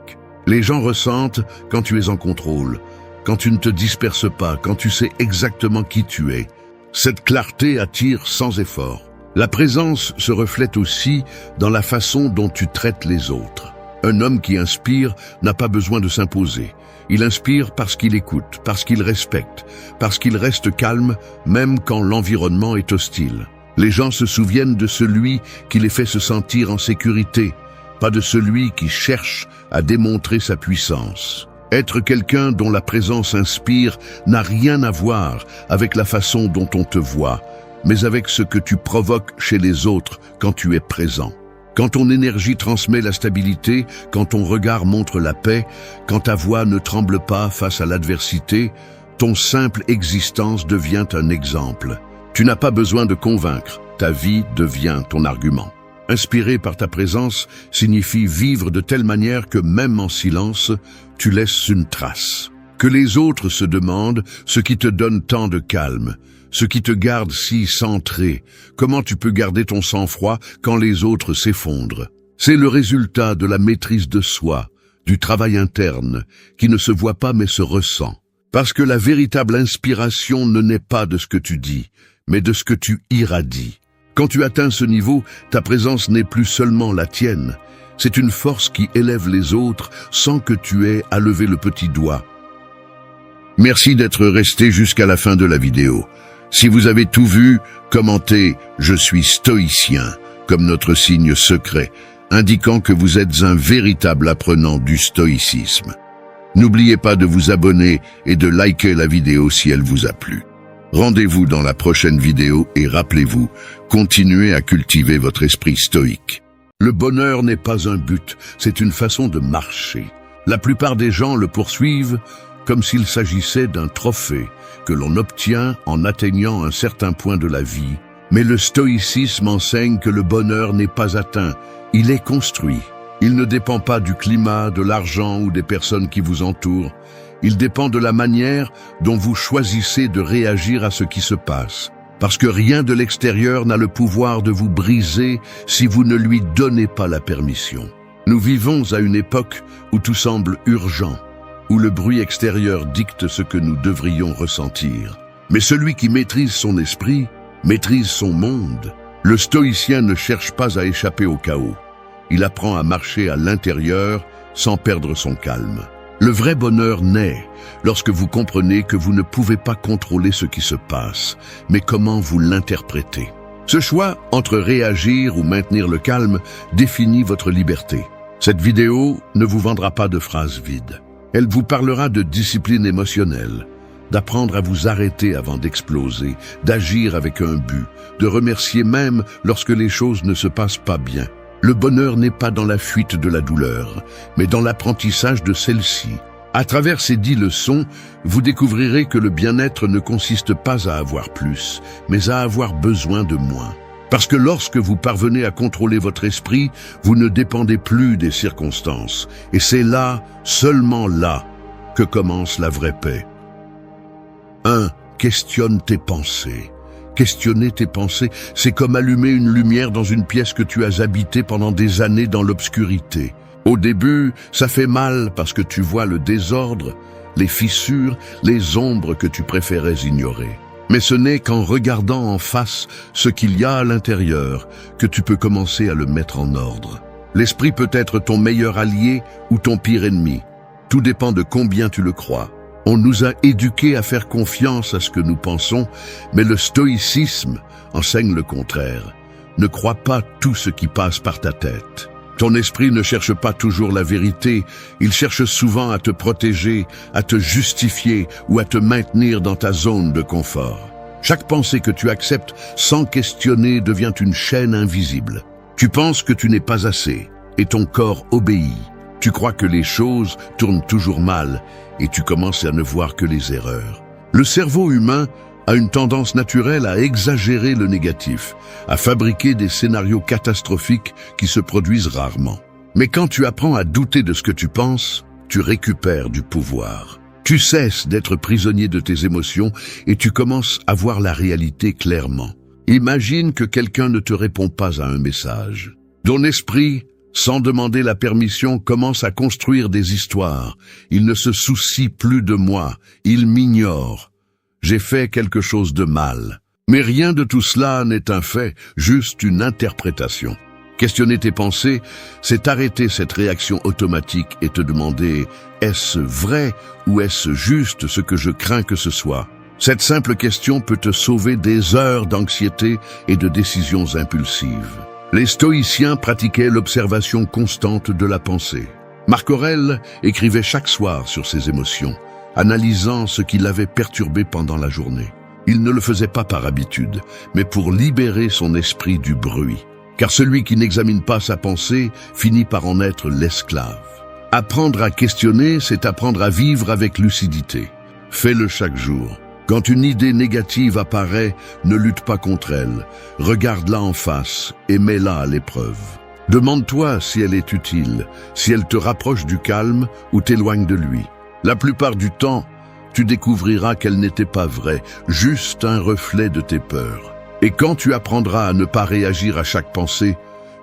Les gens ressentent quand tu es en contrôle, quand tu ne te disperses pas, quand tu sais exactement qui tu es. Cette clarté attire sans effort. La présence se reflète aussi dans la façon dont tu traites les autres. Un homme qui inspire n'a pas besoin de s'imposer. Il inspire parce qu'il écoute, parce qu'il respecte, parce qu'il reste calme, même quand l'environnement est hostile. Les gens se souviennent de celui qui les fait se sentir en sécurité, pas de celui qui cherche à démontrer sa puissance. Être quelqu'un dont la présence inspire n'a rien à voir avec la façon dont on te voit, mais avec ce que tu provoques chez les autres quand tu es présent. Quand ton énergie transmet la stabilité, quand ton regard montre la paix, quand ta voix ne tremble pas face à l'adversité, ton simple existence devient un exemple. Tu n'as pas besoin de convaincre, ta vie devient ton argument. Inspiré par ta présence signifie vivre de telle manière que même en silence, tu laisses une trace. Que les autres se demandent ce qui te donne tant de calme, ce qui te garde si centré, comment tu peux garder ton sang-froid quand les autres s'effondrent. C'est le résultat de la maîtrise de soi, du travail interne, qui ne se voit pas mais se ressent. Parce que la véritable inspiration ne naît pas de ce que tu dis, mais de ce que tu irradies. Quand tu atteins ce niveau, ta présence n'est plus seulement la tienne. C'est une force qui élève les autres sans que tu aies à lever le petit doigt. Merci d'être resté jusqu'à la fin de la vidéo. Si vous avez tout vu, commentez « Je suis stoïcien » comme notre signe secret, indiquant que vous êtes un véritable apprenant du stoïcisme. N'oubliez pas de vous abonner et de liker la vidéo si elle vous a plu. Rendez-vous dans la prochaine vidéo et rappelez-vous, continuez à cultiver votre esprit stoïque. Le bonheur n'est pas un but, c'est une façon de marcher. La plupart des gens le poursuivent comme s'il s'agissait d'un trophée que l'on obtient en atteignant un certain point de la vie. Mais le stoïcisme enseigne que le bonheur n'est pas atteint, il est construit. Il ne dépend pas du climat, de l'argent ou des personnes qui vous entourent. Il dépend de la manière dont vous choisissez de réagir à ce qui se passe. Parce que rien de l'extérieur n'a le pouvoir de vous briser si vous ne lui donnez pas la permission. Nous vivons à une époque où tout semble urgent, où le bruit extérieur dicte ce que nous devrions ressentir. Mais celui qui maîtrise son esprit, maîtrise son monde. Le stoïcien ne cherche pas à échapper au chaos. Il apprend à marcher à l'intérieur sans perdre son calme. Le vrai bonheur naît lorsque vous comprenez que vous ne pouvez pas contrôler ce qui se passe, mais comment vous l'interprétez. Ce choix entre réagir ou maintenir le calme définit votre liberté. Cette vidéo ne vous vendra pas de phrases vides. Elle vous parlera de discipline émotionnelle, d'apprendre à vous arrêter avant d'exploser, d'agir avec un but, de remercier même lorsque les choses ne se passent pas bien. Le bonheur n'est pas dans la fuite de la douleur, mais dans l'apprentissage de celle-ci. À travers ces 10 leçons, vous découvrirez que le bien-être ne consiste pas à avoir plus, mais à avoir besoin de moins. Parce que lorsque vous parvenez à contrôler votre esprit, vous ne dépendez plus des circonstances. Et c'est là, seulement là, que commence la vraie paix. 1. Questionne tes pensées. Questionner tes pensées, c'est comme allumer une lumière dans une pièce que tu as habitée pendant des années dans l'obscurité. Au début, ça fait mal parce que tu vois le désordre, les fissures, les ombres que tu préférais ignorer. Mais ce n'est qu'en regardant en face ce qu'il y a à l'intérieur que tu peux commencer à le mettre en ordre. L'esprit peut être ton meilleur allié ou ton pire ennemi. Tout dépend de combien tu le crois. On nous a éduqués à faire confiance à ce que nous pensons, mais le stoïcisme enseigne le contraire. Ne crois pas tout ce qui passe par ta tête. Ton esprit ne cherche pas toujours la vérité, il cherche souvent à te protéger, à te justifier ou à te maintenir dans ta zone de confort. Chaque pensée que tu acceptes sans questionner devient une chaîne invisible. Tu penses que tu n'es pas assez et ton corps obéit. Tu crois que les choses tournent toujours mal et tu commences à ne voir que les erreurs. Le cerveau humain a une tendance naturelle à exagérer le négatif, à fabriquer des scénarios catastrophiques qui se produisent rarement. Mais quand tu apprends à douter de ce que tu penses, tu récupères du pouvoir. Tu cesses d'être prisonnier de tes émotions et tu commences à voir la réalité clairement. Imagine que quelqu'un ne te répond pas à un message. Ton esprit, sans demander la permission, commence à construire des histoires. Il ne se soucie plus de moi, il m'ignore. J'ai fait quelque chose de mal. Mais rien de tout cela n'est un fait, juste une interprétation. Questionner tes pensées, c'est arrêter cette réaction automatique et te demander « Est-ce vrai ou est-ce juste ce que je crains que ce soit ?» Cette simple question peut te sauver des heures d'anxiété et de décisions impulsives. Les stoïciens pratiquaient l'observation constante de la pensée. Marc Aurèle écrivait chaque soir sur ses émotions, analysant ce qui l'avait perturbé pendant la journée. Il ne le faisait pas par habitude, mais pour libérer son esprit du bruit. Car celui qui n'examine pas sa pensée finit par en être l'esclave. Apprendre à questionner, c'est apprendre à vivre avec lucidité. Fais-le chaque jour. Quand une idée négative apparaît, ne lutte pas contre elle. Regarde-la en face et mets-la à l'épreuve. Demande-toi si elle est utile, si elle te rapproche du calme ou t'éloigne de lui. La plupart du temps, tu découvriras qu'elle n'était pas vraie, juste un reflet de tes peurs. Et quand tu apprendras à ne pas réagir à chaque pensée,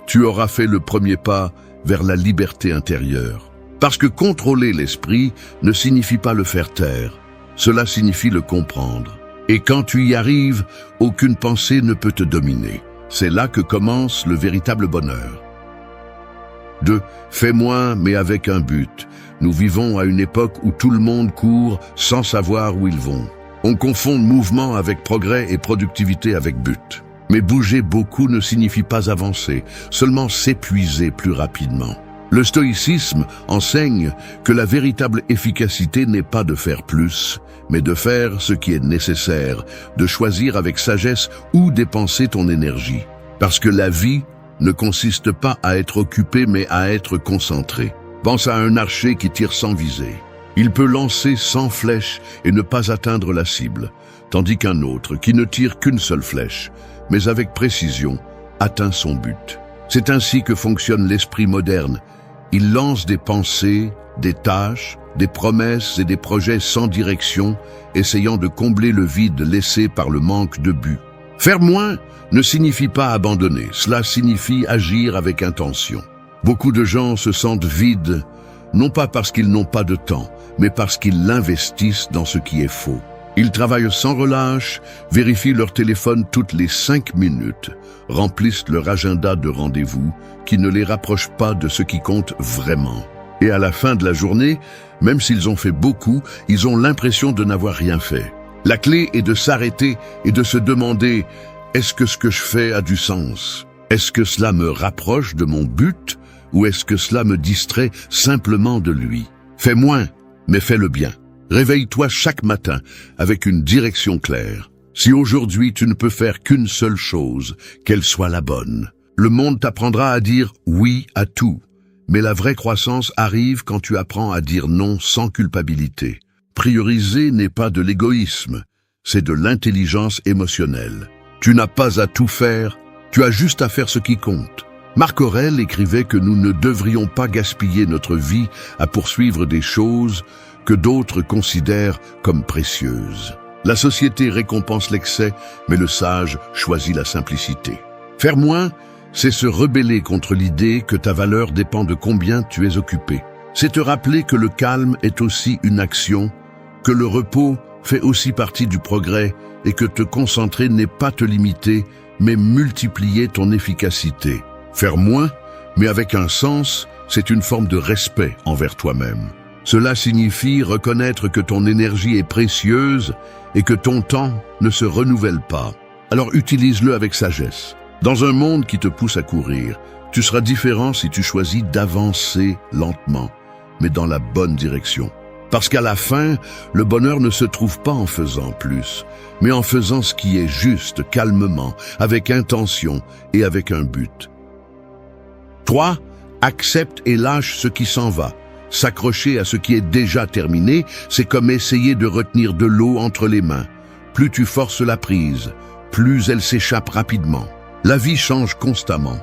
tu auras fait le premier pas vers la liberté intérieure. Parce que contrôler l'esprit ne signifie pas le faire taire, cela signifie le comprendre. Et quand tu y arrives, aucune pensée ne peut te dominer. C'est là que commence le véritable bonheur. 2. Fais moins, mais avec un but. Nous vivons à une époque où tout le monde court sans savoir où ils vont. On confond mouvement avec progrès et productivité avec but. Mais bouger beaucoup ne signifie pas avancer, seulement s'épuiser plus rapidement. Le stoïcisme enseigne que la véritable efficacité n'est pas de faire plus, mais de faire ce qui est nécessaire, de choisir avec sagesse où dépenser ton énergie. Parce que la vie ne consiste pas à être occupé mais à être concentré. Pense à un archer qui tire sans viser. Il peut lancer 100 flèches et ne pas atteindre la cible, tandis qu'un autre, qui ne tire qu'une seule flèche, mais avec précision, atteint son but. C'est ainsi que fonctionne l'esprit moderne. Il lance des pensées, des tâches, des promesses et des projets sans direction, essayant de combler le vide laissé par le manque de but. Faire moins ne signifie pas abandonner, cela signifie agir avec intention. Beaucoup de gens se sentent vides, non pas parce qu'ils n'ont pas de temps, mais parce qu'ils l'investissent dans ce qui est faux. Ils travaillent sans relâche, vérifient leur téléphone toutes les 5 minutes, remplissent leur agenda de rendez-vous qui ne les rapprochent pas de ce qui compte vraiment. Et à la fin de la journée, même s'ils ont fait beaucoup, ils ont l'impression de n'avoir rien fait. La clé est de s'arrêter et de se demander « Est-ce que ce que je fais a du sens? Est-ce que cela me rapproche de mon but ou est-ce que cela me distrait simplement de lui ?» Fais moins, mais fais-le bien. Réveille-toi chaque matin avec une direction claire. Si aujourd'hui tu ne peux faire qu'une seule chose, qu'elle soit la bonne. Le monde t'apprendra à dire oui à tout. Mais la vraie croissance arrive quand tu apprends à dire non sans culpabilité. Prioriser n'est pas de l'égoïsme, c'est de l'intelligence émotionnelle. Tu n'as pas à tout faire, tu as juste à faire ce qui compte. Marc Aurèle écrivait que nous ne devrions pas gaspiller notre vie à poursuivre des choses que d'autres considèrent comme précieuses. La société récompense l'excès, mais le sage choisit la simplicité. Faire moins, c'est se rebeller contre l'idée que ta valeur dépend de combien tu es occupé. C'est te rappeler que le calme est aussi une action, que le repos fait aussi partie du progrès et que te concentrer n'est pas te limiter, mais multiplier ton efficacité. Faire moins, mais avec un sens, c'est une forme de respect envers toi-même. Cela signifie reconnaître que ton énergie est précieuse et que ton temps ne se renouvelle pas. Alors utilise-le avec sagesse. Dans un monde qui te pousse à courir, tu seras différent si tu choisis d'avancer lentement, mais dans la bonne direction. Parce qu'à la fin, le bonheur ne se trouve pas en faisant plus, mais en faisant ce qui est juste, calmement, avec intention et avec un but. 3. Accepte et lâche ce qui s'en va. S'accrocher à ce qui est déjà terminé, c'est comme essayer de retenir de l'eau entre les mains. Plus tu forces la prise, plus elle s'échappe rapidement. La vie change constamment.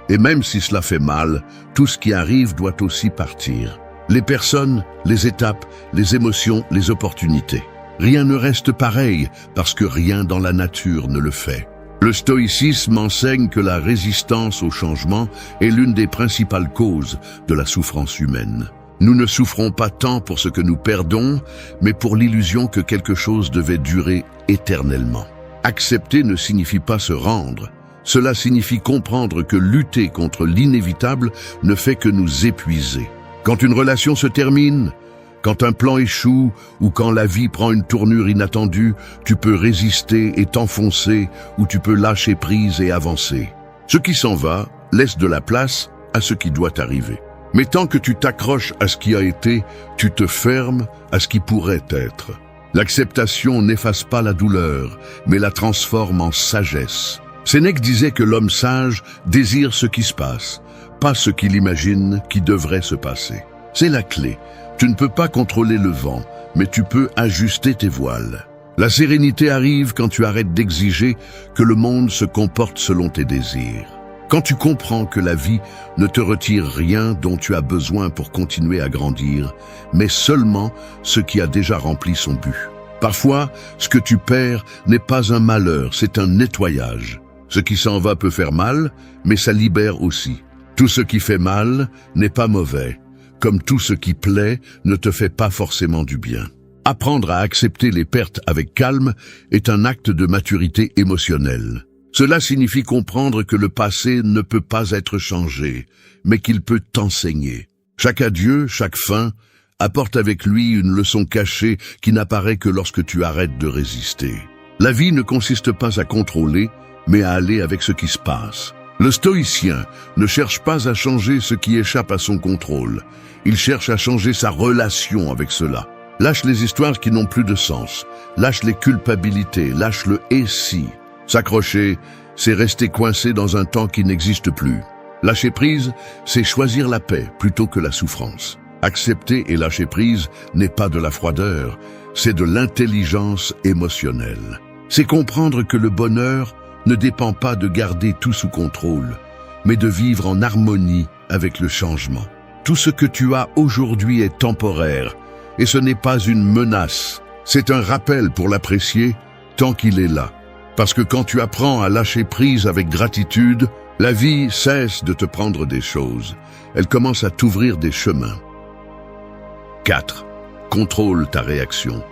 Et même si cela fait mal, tout ce qui arrive doit aussi partir. Les personnes, les étapes, les émotions, les opportunités. Rien ne reste pareil parce que rien dans la nature ne le fait. Le stoïcisme enseigne que la résistance au changement est l'une des principales causes de la souffrance humaine. Nous ne souffrons pas tant pour ce que nous perdons, mais pour l'illusion que quelque chose devait durer éternellement. Accepter ne signifie pas se rendre. Cela signifie comprendre que lutter contre l'inévitable ne fait que nous épuiser. Quand une relation se termine, quand un plan échoue ou quand la vie prend une tournure inattendue, tu peux résister et t'enfoncer ou tu peux lâcher prise et avancer. Ce qui s'en va laisse de la place à ce qui doit arriver. Mais tant que tu t'accroches à ce qui a été, tu te fermes à ce qui pourrait être. L'acceptation n'efface pas la douleur, mais la transforme en sagesse. Sénèque disait que l'homme sage désire ce qui se passe, pas ce qu'il imagine qui devrait se passer. C'est la clé. Tu ne peux pas contrôler le vent, mais tu peux ajuster tes voiles. La sérénité arrive quand tu arrêtes d'exiger que le monde se comporte selon tes désirs. Quand tu comprends que la vie ne te retire rien dont tu as besoin pour continuer à grandir, mais seulement ce qui a déjà rempli son but. Parfois, ce que tu perds n'est pas un malheur, c'est un nettoyage. Ce qui s'en va peut faire mal, mais ça libère aussi. Tout ce qui fait mal n'est pas mauvais, comme tout ce qui plaît ne te fait pas forcément du bien. Apprendre à accepter les pertes avec calme est un acte de maturité émotionnelle. Cela signifie comprendre que le passé ne peut pas être changé, mais qu'il peut t'enseigner. Chaque adieu, chaque fin, apporte avec lui une leçon cachée qui n'apparaît que lorsque tu arrêtes de résister. La vie ne consiste pas à contrôler, mais à aller avec ce qui se passe. Le stoïcien ne cherche pas à changer ce qui échappe à son contrôle. Il cherche à changer sa relation avec cela. Lâche les histoires qui n'ont plus de sens. Lâche les culpabilités. Lâche le « et si ». S'accrocher, c'est rester coincé dans un temps qui n'existe plus. Lâcher prise, c'est choisir la paix plutôt que la souffrance. Accepter et lâcher prise n'est pas de la froideur, c'est de l'intelligence émotionnelle. C'est comprendre que le bonheur ne dépend pas de garder tout sous contrôle, mais de vivre en harmonie avec le changement. Tout ce que tu as aujourd'hui est temporaire, et ce n'est pas une menace. C'est un rappel pour l'apprécier tant qu'il est là. Parce que quand tu apprends à lâcher prise avec gratitude, la vie cesse de te prendre des choses. Elle commence à t'ouvrir des chemins. 4. Contrôle ta réaction.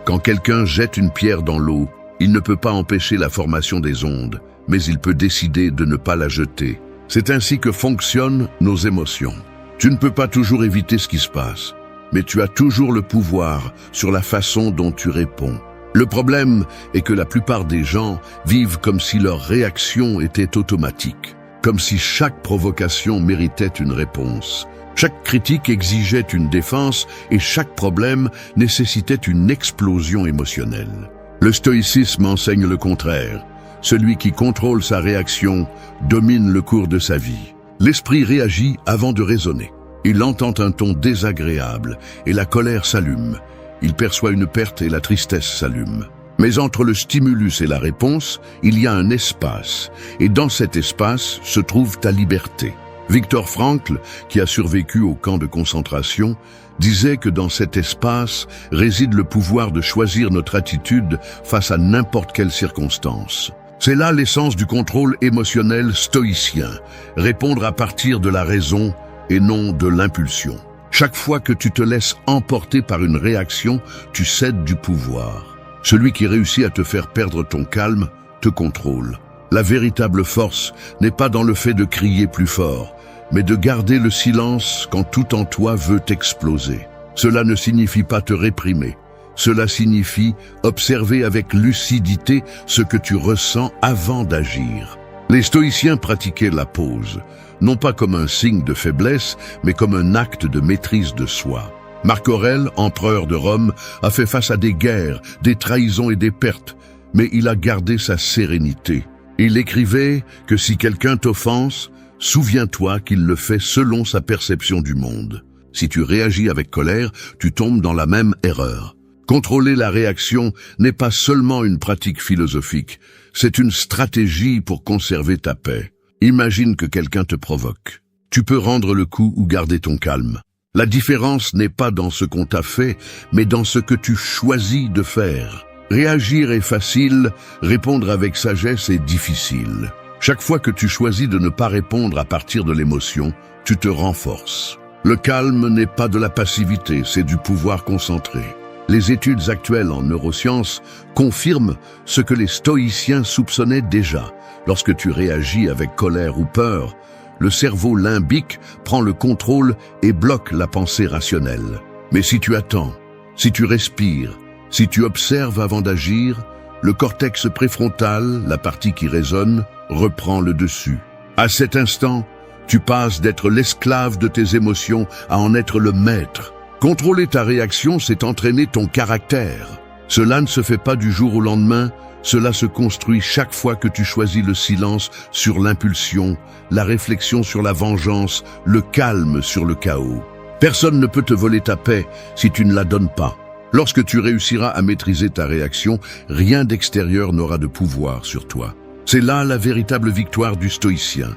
Quand quelqu'un jette une pierre dans l'eau, il ne peut pas empêcher la formation des ondes, mais il peut décider de ne pas la jeter. C'est ainsi que fonctionnent nos émotions. Tu ne peux pas toujours éviter ce qui se passe, mais tu as toujours le pouvoir sur la façon dont tu réponds. Le problème est que la plupart des gens vivent comme si leur réaction était automatique, comme si chaque provocation méritait une réponse. Chaque critique exigeait une défense et chaque problème nécessitait une explosion émotionnelle. Le stoïcisme enseigne le contraire. Celui qui contrôle sa réaction domine le cours de sa vie. L'esprit réagit avant de raisonner. Il entend un ton désagréable et la colère s'allume. Il perçoit une perte et la tristesse s'allume. Mais entre le stimulus et la réponse, il y a un espace. Et dans cet espace se trouve ta liberté. Viktor Frankl, qui a survécu au camp de concentration, disait que dans cet espace réside le pouvoir de choisir notre attitude face à n'importe quelle circonstance. C'est là l'essence du contrôle émotionnel stoïcien, répondre à partir de la raison et non de l'impulsion. Chaque fois que tu te laisses emporter par une réaction, tu cèdes du pouvoir. Celui qui réussit à te faire perdre ton calme te contrôle. La véritable force n'est pas dans le fait de crier plus fort, mais de garder le silence quand tout en toi veut exploser. Cela ne signifie pas te réprimer. Cela signifie observer avec lucidité ce que tu ressens avant d'agir. Les stoïciens pratiquaient la pause, non pas comme un signe de faiblesse, mais comme un acte de maîtrise de soi. Marc Aurèle, empereur de Rome, a fait face à des guerres, des trahisons et des pertes, mais il a gardé sa sérénité. Il écrivait que si quelqu'un t'offense, souviens-toi qu'il le fait selon sa perception du monde. Si tu réagis avec colère, tu tombes dans la même erreur. Contrôler la réaction n'est pas seulement une pratique philosophique, c'est une stratégie pour conserver ta paix. Imagine que quelqu'un te provoque. Tu peux rendre le coup ou garder ton calme. La différence n'est pas dans ce qu'on t'a fait, mais dans ce que tu choisis de faire. Réagir est facile, répondre avec sagesse est difficile. Chaque fois que tu choisis de ne pas répondre à partir de l'émotion, tu te renforces. Le calme n'est pas de la passivité, c'est du pouvoir concentré. Les études actuelles en neurosciences confirment ce que les stoïciens soupçonnaient déjà. Lorsque tu réagis avec colère ou peur, le cerveau limbique prend le contrôle et bloque la pensée rationnelle. Mais si tu attends, si tu respires, si tu observes avant d'agir, le cortex préfrontal, la partie qui raisonne, reprend le dessus. À cet instant, tu passes d'être l'esclave de tes émotions à en être le maître. Contrôler ta réaction, c'est entraîner ton caractère. Cela ne se fait pas du jour au lendemain, cela se construit chaque fois que tu choisis le silence sur l'impulsion, la réflexion sur la vengeance, le calme sur le chaos. Personne ne peut te voler ta paix si tu ne la donnes pas. Lorsque tu réussiras à maîtriser ta réaction, rien d'extérieur n'aura de pouvoir sur toi. C'est là la véritable victoire du stoïcien.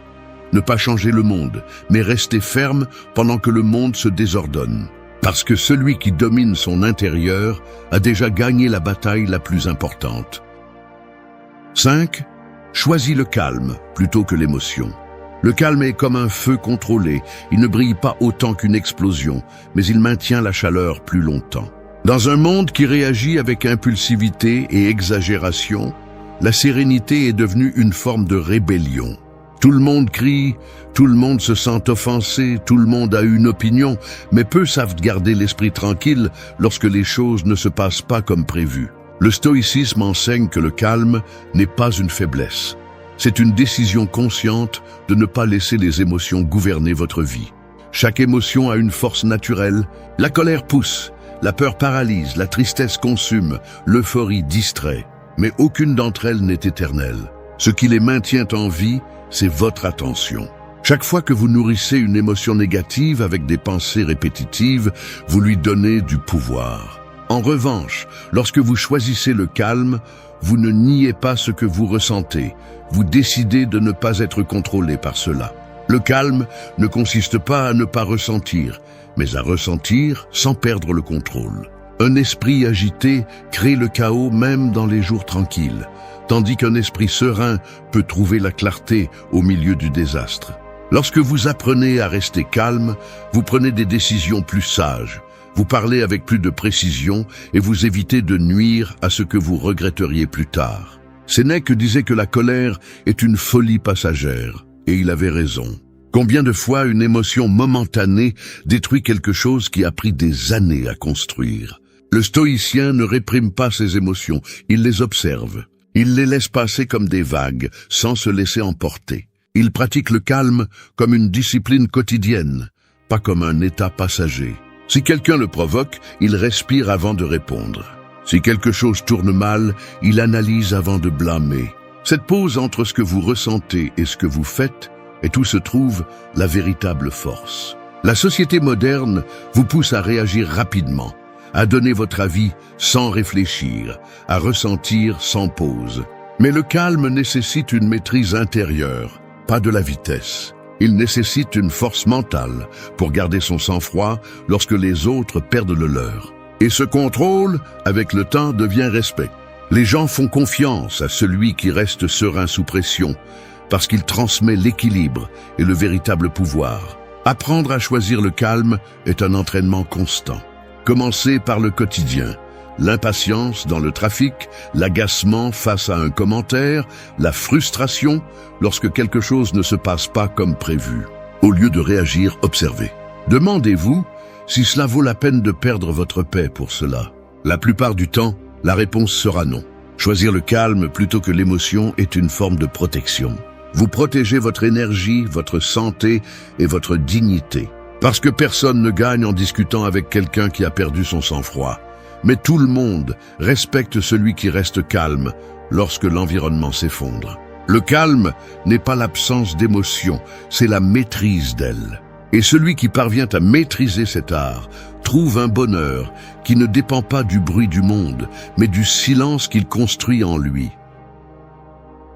Ne pas changer le monde, mais rester ferme pendant que le monde se désordonne. Parce que celui qui domine son intérieur a déjà gagné la bataille la plus importante. 5. Choisis le calme plutôt que l'émotion. Le calme est comme un feu contrôlé. Il ne brille pas autant qu'une explosion, mais il maintient la chaleur plus longtemps. Dans un monde qui réagit avec impulsivité et exagération, la sérénité est devenue une forme de rébellion. Tout le monde crie, tout le monde se sent offensé, tout le monde a une opinion, mais peu savent garder l'esprit tranquille lorsque les choses ne se passent pas comme prévu. Le stoïcisme enseigne que le calme n'est pas une faiblesse. C'est une décision consciente de ne pas laisser les émotions gouverner votre vie. Chaque émotion a une force naturelle. La colère pousse, la peur paralyse, la tristesse consume, l'euphorie distrait. Mais aucune d'entre elles n'est éternelle. Ce qui les maintient en vie, c'est votre attention. Chaque fois que vous nourrissez une émotion négative avec des pensées répétitives, vous lui donnez du pouvoir. En revanche, lorsque vous choisissez le calme, vous ne niez pas ce que vous ressentez. Vous décidez de ne pas être contrôlé par cela. Le calme ne consiste pas à ne pas ressentir, mais à ressentir sans perdre le contrôle. Un esprit agité crée le chaos même dans les jours tranquilles, tandis qu'un esprit serein peut trouver la clarté au milieu du désastre. Lorsque vous apprenez à rester calme, vous prenez des décisions plus sages, vous parlez avec plus de précision et vous évitez de nuire à ce que vous regretteriez plus tard. Sénèque disait que la colère est une folie passagère, et il avait raison. Combien de fois une émotion momentanée détruit quelque chose qui a pris des années à construire? Le stoïcien ne réprime pas ses émotions, il les observe. Il les laisse passer comme des vagues, sans se laisser emporter. Il pratique le calme comme une discipline quotidienne, pas comme un état passager. Si quelqu'un le provoque, il respire avant de répondre. Si quelque chose tourne mal, il analyse avant de blâmer. Cette pause entre ce que vous ressentez et ce que vous faites est où se trouve la véritable force. La société moderne vous pousse à réagir rapidement, à donner votre avis sans réfléchir, à ressentir sans pause. Mais le calme nécessite une maîtrise intérieure, pas de la vitesse. Il nécessite une force mentale pour garder son sang-froid lorsque les autres perdent le leur. Et ce contrôle, avec le temps, devient respect. Les gens font confiance à celui qui reste serein sous pression, parce qu'il transmet l'équilibre et le véritable pouvoir. Apprendre à choisir le calme est un entraînement constant. Commencez par le quotidien. L'impatience dans le trafic, l'agacement face à un commentaire, la frustration lorsque quelque chose ne se passe pas comme prévu. Au lieu de réagir, observez. Demandez-vous si cela vaut la peine de perdre votre paix pour cela. La plupart du temps, la réponse sera non. Choisir le calme plutôt que l'émotion est une forme de protection. Vous protégez votre énergie, votre santé et votre dignité. Parce que personne ne gagne en discutant avec quelqu'un qui a perdu son sang-froid. Mais tout le monde respecte celui qui reste calme lorsque l'environnement s'effondre. Le calme n'est pas l'absence d'émotion, c'est la maîtrise d'elle. Et celui qui parvient à maîtriser cet art trouve un bonheur qui ne dépend pas du bruit du monde, mais du silence qu'il construit en lui.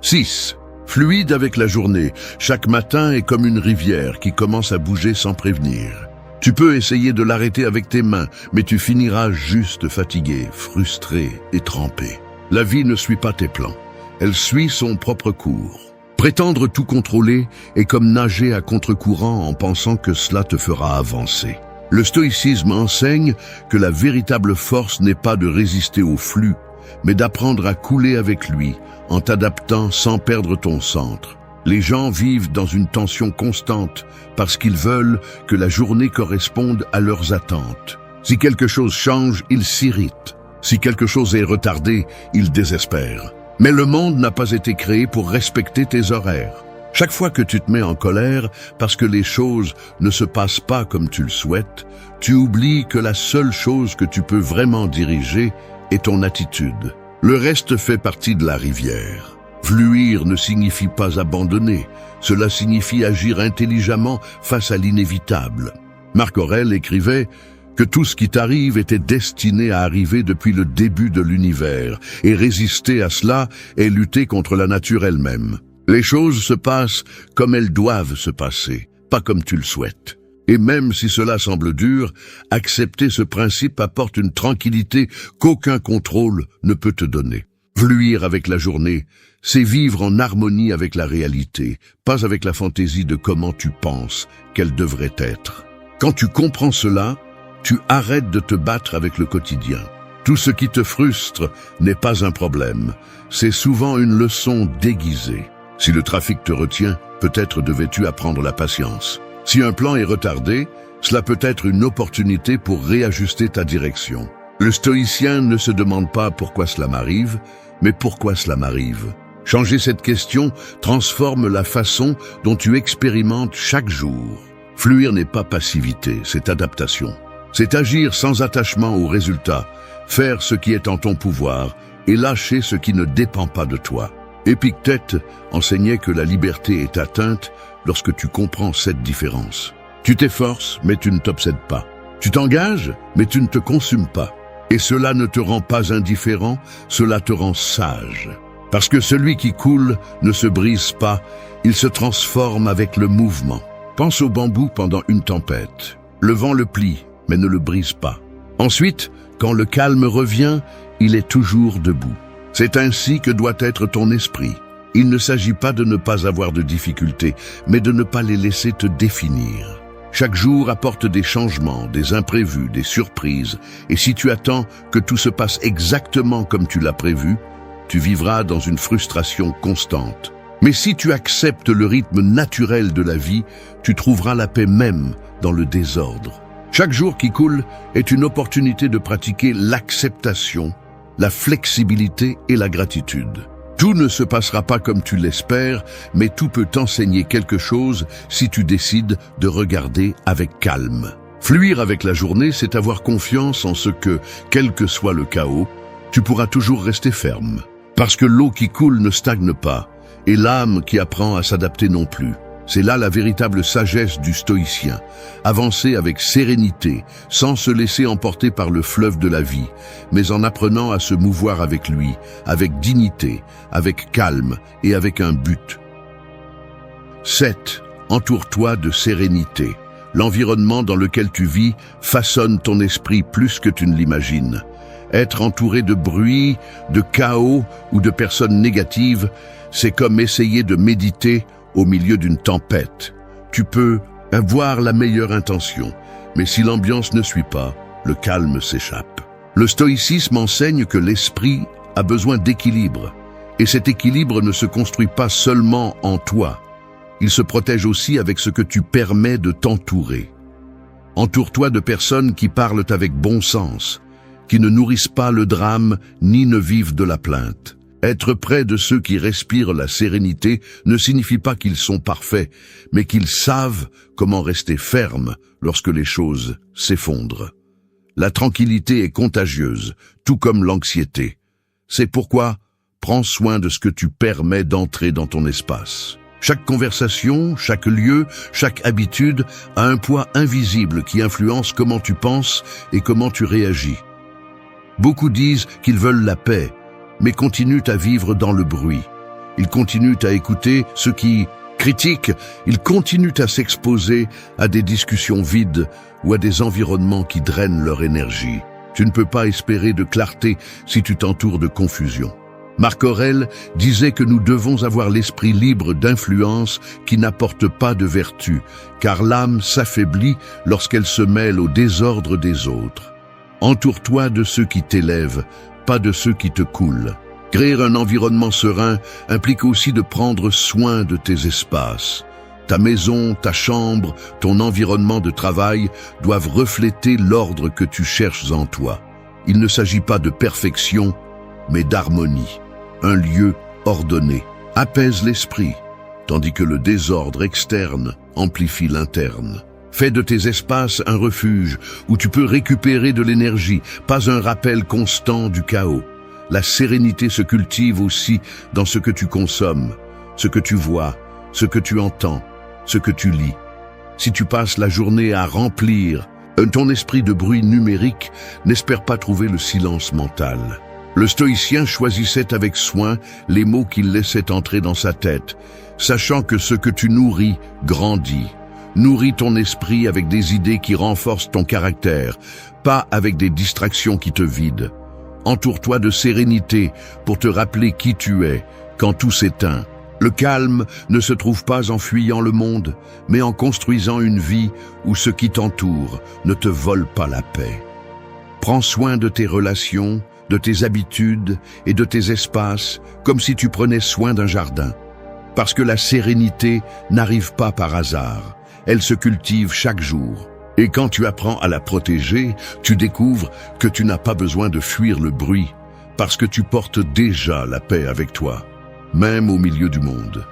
6. Fluide avec la journée. Chaque matin est comme une rivière qui commence à bouger sans prévenir. Tu peux essayer de l'arrêter avec tes mains, mais tu finiras juste fatigué, frustré et trempé. La vie ne suit pas tes plans. Elle suit son propre cours. Prétendre tout contrôler est comme nager à contre-courant en pensant que cela te fera avancer. Le stoïcisme enseigne que la véritable force n'est pas de résister au flux, mais d'apprendre à couler avec lui, en t'adaptant sans perdre ton centre. Les gens vivent dans une tension constante parce qu'ils veulent que la journée corresponde à leurs attentes. Si quelque chose change, ils s'irritent. Si quelque chose est retardé, ils désespèrent. Mais le monde n'a pas été créé pour respecter tes horaires. Chaque fois que tu te mets en colère parce que les choses ne se passent pas comme tu le souhaites, tu oublies que la seule chose que tu peux vraiment diriger est ton attitude. Le reste fait partie de la rivière. Fluir ne signifie pas abandonner, cela signifie agir intelligemment face à l'inévitable. Marc Aurèle écrivait que tout ce qui t'arrive était destiné à arriver depuis le début de l'univers, et résister à cela est lutter contre la nature elle-même. Les choses se passent comme elles doivent se passer, pas comme tu le souhaites. Et même si cela semble dur, accepter ce principe apporte une tranquillité qu'aucun contrôle ne peut te donner. Fluir avec la journée, c'est vivre en harmonie avec la réalité, pas avec la fantaisie de comment tu penses qu'elle devrait être. Quand tu comprends cela, tu arrêtes de te battre avec le quotidien. Tout ce qui te frustre n'est pas un problème, c'est souvent une leçon déguisée. Si le trafic te retient, peut-être devais-tu apprendre la patience. Si un plan est retardé, cela peut être une opportunité pour réajuster ta direction. Le stoïcien ne se demande pas pourquoi cela m'arrive, mais pourquoi cela m'arrive. Changer cette question transforme la façon dont tu expérimentes chaque jour. Fluir n'est pas passivité, c'est adaptation. C'est agir sans attachement aux résultats, faire ce qui est en ton pouvoir et lâcher ce qui ne dépend pas de toi. Épictète enseignait que la liberté est atteinte lorsque tu comprends cette différence. Tu t'efforces, mais tu ne t'obsèdes pas. Tu t'engages, mais tu ne te consumes pas. Et cela ne te rend pas indifférent, cela te rend sage. Parce que celui qui coule ne se brise pas, il se transforme avec le mouvement. Pense au bambou pendant une tempête. Le vent le plie, mais ne le brise pas. Ensuite, quand le calme revient, il est toujours debout. C'est ainsi que doit être ton esprit. Il ne s'agit pas de ne pas avoir de difficultés, mais de ne pas les laisser te définir. Chaque jour apporte des changements, des imprévus, des surprises, et si tu attends que tout se passe exactement comme tu l'as prévu, tu vivras dans une frustration constante. Mais si tu acceptes le rythme naturel de la vie, tu trouveras la paix même dans le désordre. Chaque jour qui coule est une opportunité de pratiquer l'acceptation, la flexibilité et la gratitude. Tout ne se passera pas comme tu l'espères, mais tout peut t'enseigner quelque chose si tu décides de regarder avec calme. Fluir avec la journée, c'est avoir confiance en ce que, quel que soit le chaos, tu pourras toujours rester ferme. Parce que l'eau qui coule ne stagne pas, et l'âme qui apprend à s'adapter non plus. C'est là la véritable sagesse du stoïcien. Avancer avec sérénité, sans se laisser emporter par le fleuve de la vie, mais en apprenant à se mouvoir avec lui, avec dignité, avec calme et avec un but. 7. Entoure-toi de sérénité. L'environnement dans lequel tu vis façonne ton esprit plus que tu ne l'imagines. Être entouré de bruit, de chaos ou de personnes négatives, c'est comme essayer de méditer au milieu d'une tempête. Tu peux avoir la meilleure intention, mais si l'ambiance ne suit pas, le calme s'échappe. Le stoïcisme enseigne que l'esprit a besoin d'équilibre, et cet équilibre ne se construit pas seulement en toi. Il se protège aussi avec ce que tu permets de t'entourer. Entoure-toi de personnes qui parlent avec bon sens, qui ne nourrissent pas le drame ni ne vivent de la plainte. Être près de ceux qui respirent la sérénité ne signifie pas qu'ils sont parfaits, mais qu'ils savent comment rester fermes lorsque les choses s'effondrent. La tranquillité est contagieuse, tout comme l'anxiété. C'est pourquoi prends soin de ce que tu permets d'entrer dans ton espace. Chaque conversation, chaque lieu, chaque habitude a un poids invisible qui influence comment tu penses et comment tu réagis. Beaucoup disent qu'ils veulent la paix, mais continuent à vivre dans le bruit. Ils continuent à écouter ceux qui critiquent, ils continuent à s'exposer à des discussions vides ou à des environnements qui drainent leur énergie. Tu ne peux pas espérer de clarté si tu t'entoures de confusion. Marc Aurèle disait que nous devons avoir l'esprit libre d'influence qui n'apporte pas de vertu, car l'âme s'affaiblit lorsqu'elle se mêle au désordre des autres. Entoure-toi de ceux qui t'élèvent, pas de ceux qui te coulent. Créer un environnement serein implique aussi de prendre soin de tes espaces. Ta maison, ta chambre, ton environnement de travail doivent refléter l'ordre que tu cherches en toi. Il ne s'agit pas de perfection, mais d'harmonie. Un lieu ordonné apaise l'esprit, tandis que le désordre externe amplifie l'interne. Fais de tes espaces un refuge où tu peux récupérer de l'énergie, pas un rappel constant du chaos. La sérénité se cultive aussi dans ce que tu consommes, ce que tu vois, ce que tu entends, ce que tu lis. Si tu passes la journée à remplir ton esprit de bruit numérique, n'espère pas trouver le silence mental. Le stoïcien choisissait avec soin les mots qu'il laissait entrer dans sa tête, sachant que ce que tu nourris grandit. Nourris ton esprit avec des idées qui renforcent ton caractère, pas avec des distractions qui te vident. Entoure-toi de sérénité pour te rappeler qui tu es quand tout s'éteint. Le calme ne se trouve pas en fuyant le monde, mais en construisant une vie où ce qui t'entoure ne te vole pas la paix. Prends soin de tes relations, de tes habitudes et de tes espaces comme si tu prenais soin d'un jardin. Parce que la sérénité n'arrive pas par hasard, elle se cultive chaque jour. Et quand tu apprends à la protéger, tu découvres que tu n'as pas besoin de fuir le bruit, parce que tu portes déjà la paix avec toi, même au milieu du monde.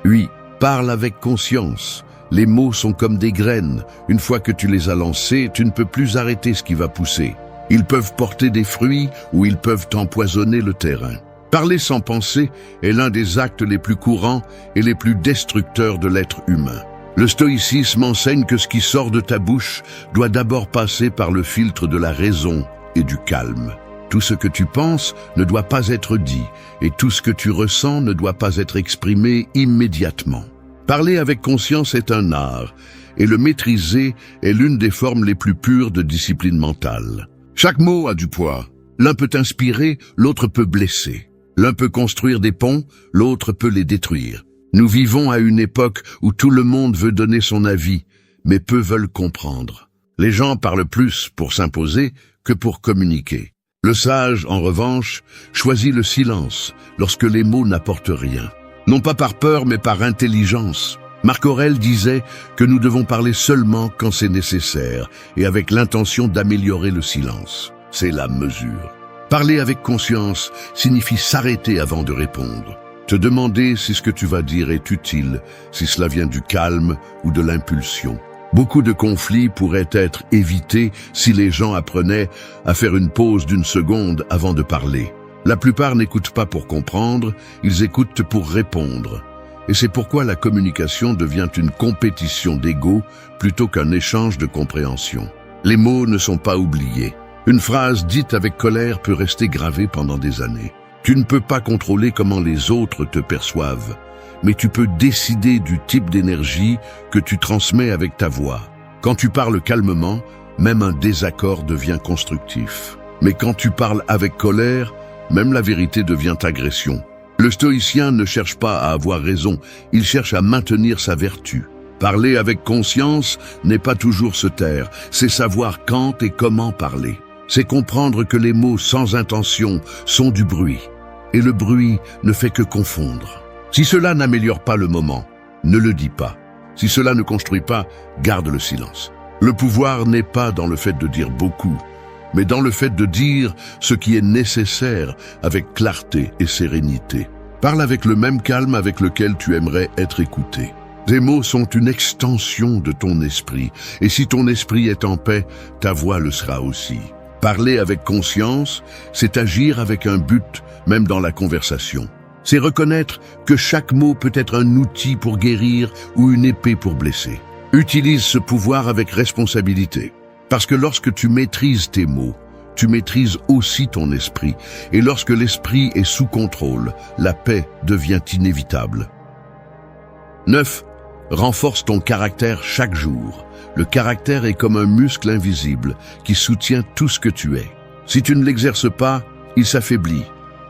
Oui, parle avec conscience. Les mots sont comme des graines. Une fois que tu les as lancés, tu ne peux plus arrêter ce qui va pousser. Ils peuvent porter des fruits ou ils peuvent empoisonner le terrain. Parler sans penser est l'un des actes les plus courants et les plus destructeurs de l'être humain. Le stoïcisme enseigne que ce qui sort de ta bouche doit d'abord passer par le filtre de la raison et du calme. Tout ce que tu penses ne doit pas être dit, et tout ce que tu ressens ne doit pas être exprimé immédiatement. Parler avec conscience est un art, et le maîtriser est l'une des formes les plus pures de discipline mentale. Chaque mot a du poids. L'un peut inspirer, l'autre peut blesser. L'un peut construire des ponts, l'autre peut les détruire. Nous vivons à une époque où tout le monde veut donner son avis, mais peu veulent comprendre. Les gens parlent plus pour s'imposer que pour communiquer. Le sage, en revanche, choisit le silence lorsque les mots n'apportent rien. Non pas par peur, mais par intelligence. Marc Aurèle disait que nous devons parler seulement quand c'est nécessaire et avec l'intention d'améliorer le silence. C'est la mesure. Parler avec conscience signifie s'arrêter avant de répondre. Te demander si ce que tu vas dire est utile, si cela vient du calme ou de l'impulsion. Beaucoup de conflits pourraient être évités si les gens apprenaient à faire une pause d'1 seconde avant de parler. La plupart n'écoutent pas pour comprendre, ils écoutent pour répondre. Et c'est pourquoi la communication devient une compétition d'ego plutôt qu'un échange de compréhension. Les mots ne sont pas oubliés. Une phrase dite avec colère peut rester gravée pendant des années. Tu ne peux pas contrôler comment les autres te perçoivent, mais tu peux décider du type d'énergie que tu transmets avec ta voix. Quand tu parles calmement, même un désaccord devient constructif. Mais quand tu parles avec colère, même la vérité devient agression. Le stoïcien ne cherche pas à avoir raison, il cherche à maintenir sa vertu. Parler avec conscience n'est pas toujours se taire, c'est savoir quand et comment parler. C'est comprendre que les mots sans intention sont du bruit. Et le bruit ne fait que confondre. Si cela n'améliore pas le moment, ne le dis pas. Si cela ne construit pas, garde le silence. Le pouvoir n'est pas dans le fait de dire beaucoup, mais dans le fait de dire ce qui est nécessaire avec clarté et sérénité. Parle avec le même calme avec lequel tu aimerais être écouté. Tes mots sont une extension de ton esprit, et si ton esprit est en paix, ta voix le sera aussi. Parler avec conscience, c'est agir avec un but, même dans la conversation. C'est reconnaître que chaque mot peut être un outil pour guérir ou une épée pour blesser. Utilise ce pouvoir avec responsabilité. Parce que lorsque tu maîtrises tes mots, tu maîtrises aussi ton esprit. Et lorsque l'esprit est sous contrôle, la paix devient inévitable. 9. Renforce ton caractère chaque jour. Le caractère est comme un muscle invisible qui soutient tout ce que tu es. Si tu ne l'exerces pas, il s'affaiblit.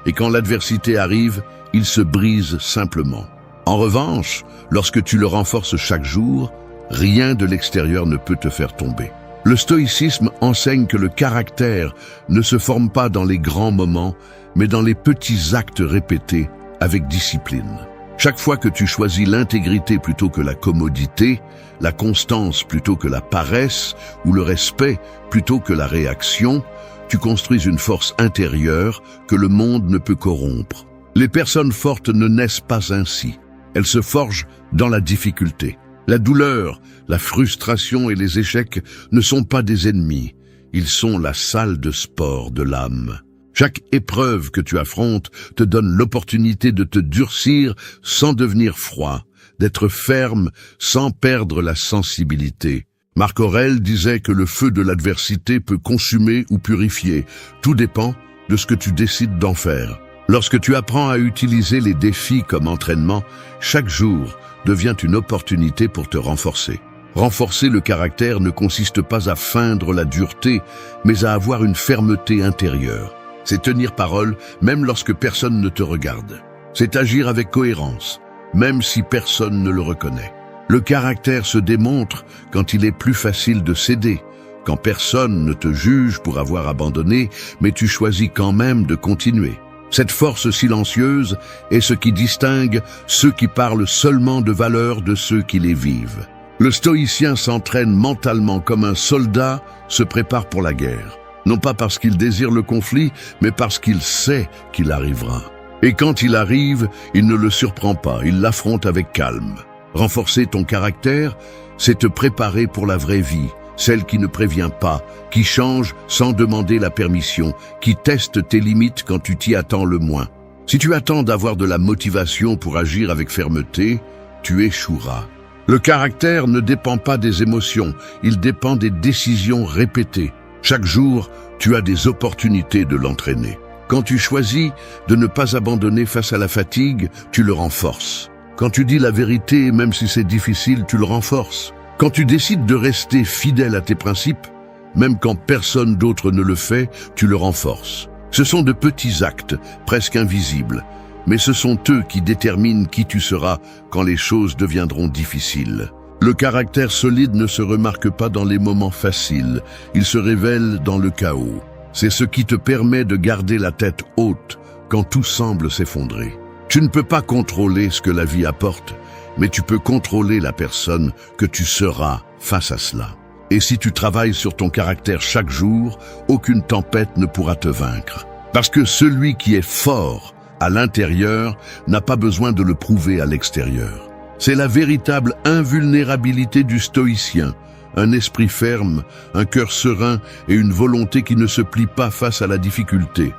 Et quand l'adversité arrive, il se brise simplement. En revanche, lorsque tu le renforces chaque jour, rien de l'extérieur ne peut te faire tomber. Le stoïcisme enseigne que le caractère ne se forme pas dans les grands moments, mais dans les petits actes répétés avec discipline. Chaque fois que tu choisis l'intégrité plutôt que la commodité, la constance plutôt que la paresse, ou le respect plutôt que la réaction, tu construis une force intérieure que le monde ne peut corrompre. Les personnes fortes ne naissent pas ainsi. Elles se forgent dans la difficulté. La douleur, la frustration et les échecs ne sont pas des ennemis. Ils sont la salle de sport de l'âme. Chaque épreuve que tu affrontes te donne l'opportunité de te durcir sans devenir froid, d'être ferme sans perdre la sensibilité. Marc Aurèle disait que le feu de l'adversité peut consumer ou purifier. Tout dépend de ce que tu décides d'en faire. Lorsque tu apprends à utiliser les défis comme entraînement, chaque jour devient une opportunité pour te renforcer. Renforcer le caractère ne consiste pas à feindre la dureté, mais à avoir une fermeté intérieure. C'est tenir parole même lorsque personne ne te regarde. C'est agir avec cohérence, même si personne ne le reconnaît. Le caractère se démontre quand il est plus facile de céder, quand personne ne te juge pour avoir abandonné, mais tu choisis quand même de continuer. Cette force silencieuse est ce qui distingue ceux qui parlent seulement de valeurs de ceux qui les vivent. Le stoïcien s'entraîne mentalement comme un soldat se prépare pour la guerre. Non pas parce qu'il désire le conflit, mais parce qu'il sait qu'il arrivera. Et quand il arrive, il ne le surprend pas, il l'affronte avec calme. Renforcer ton caractère, c'est te préparer pour la vraie vie, celle qui ne prévient pas, qui change sans demander la permission, qui teste tes limites quand tu t'y attends le moins. Si tu attends d'avoir de la motivation pour agir avec fermeté, tu échoueras. Le caractère ne dépend pas des émotions, il dépend des décisions répétées. Chaque jour, tu as des opportunités de l'entraîner. Quand tu choisis de ne pas abandonner face à la fatigue, tu le renforces. Quand tu dis la vérité, même si c'est difficile, tu le renforces. Quand tu décides de rester fidèle à tes principes, même quand personne d'autre ne le fait, tu le renforces. Ce sont de petits actes, presque invisibles, mais ce sont eux qui déterminent qui tu seras quand les choses deviendront difficiles. Le caractère solide ne se remarque pas dans les moments faciles, il se révèle dans le chaos. C'est ce qui te permet de garder la tête haute quand tout semble s'effondrer. Tu ne peux pas contrôler ce que la vie apporte, mais tu peux contrôler la personne que tu seras face à cela. Et si tu travailles sur ton caractère chaque jour, aucune tempête ne pourra te vaincre. Parce que celui qui est fort à l'intérieur n'a pas besoin de le prouver à l'extérieur. C'est la véritable invulnérabilité du stoïcien, un esprit ferme, un cœur serein et une volonté qui ne se plie pas face à la difficulté.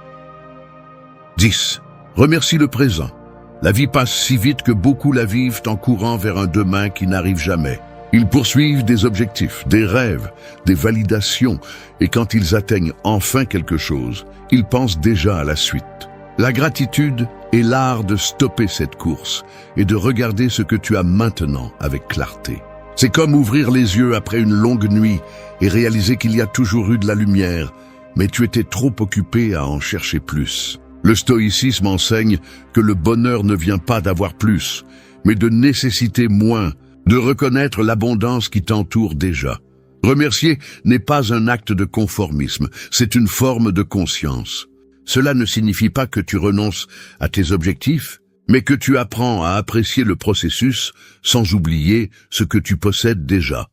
10. Remercie le présent. La vie passe si vite que beaucoup la vivent en courant vers un demain qui n'arrive jamais. Ils poursuivent des objectifs, des rêves, des validations, et quand ils atteignent enfin quelque chose, ils pensent déjà à la suite. La gratitude est l'art de stopper cette course et de regarder ce que tu as maintenant avec clarté. C'est comme ouvrir les yeux après une longue nuit et réaliser qu'il y a toujours eu de la lumière, mais tu étais trop occupé à en chercher plus. Le stoïcisme enseigne que le bonheur ne vient pas d'avoir plus, mais de nécessiter moins, de reconnaître l'abondance qui t'entoure déjà. Remercier n'est pas un acte de conformisme, c'est une forme de conscience. Cela ne signifie pas que tu renonces à tes objectifs, mais que tu apprends à apprécier le processus sans oublier ce que tu possèdes déjà.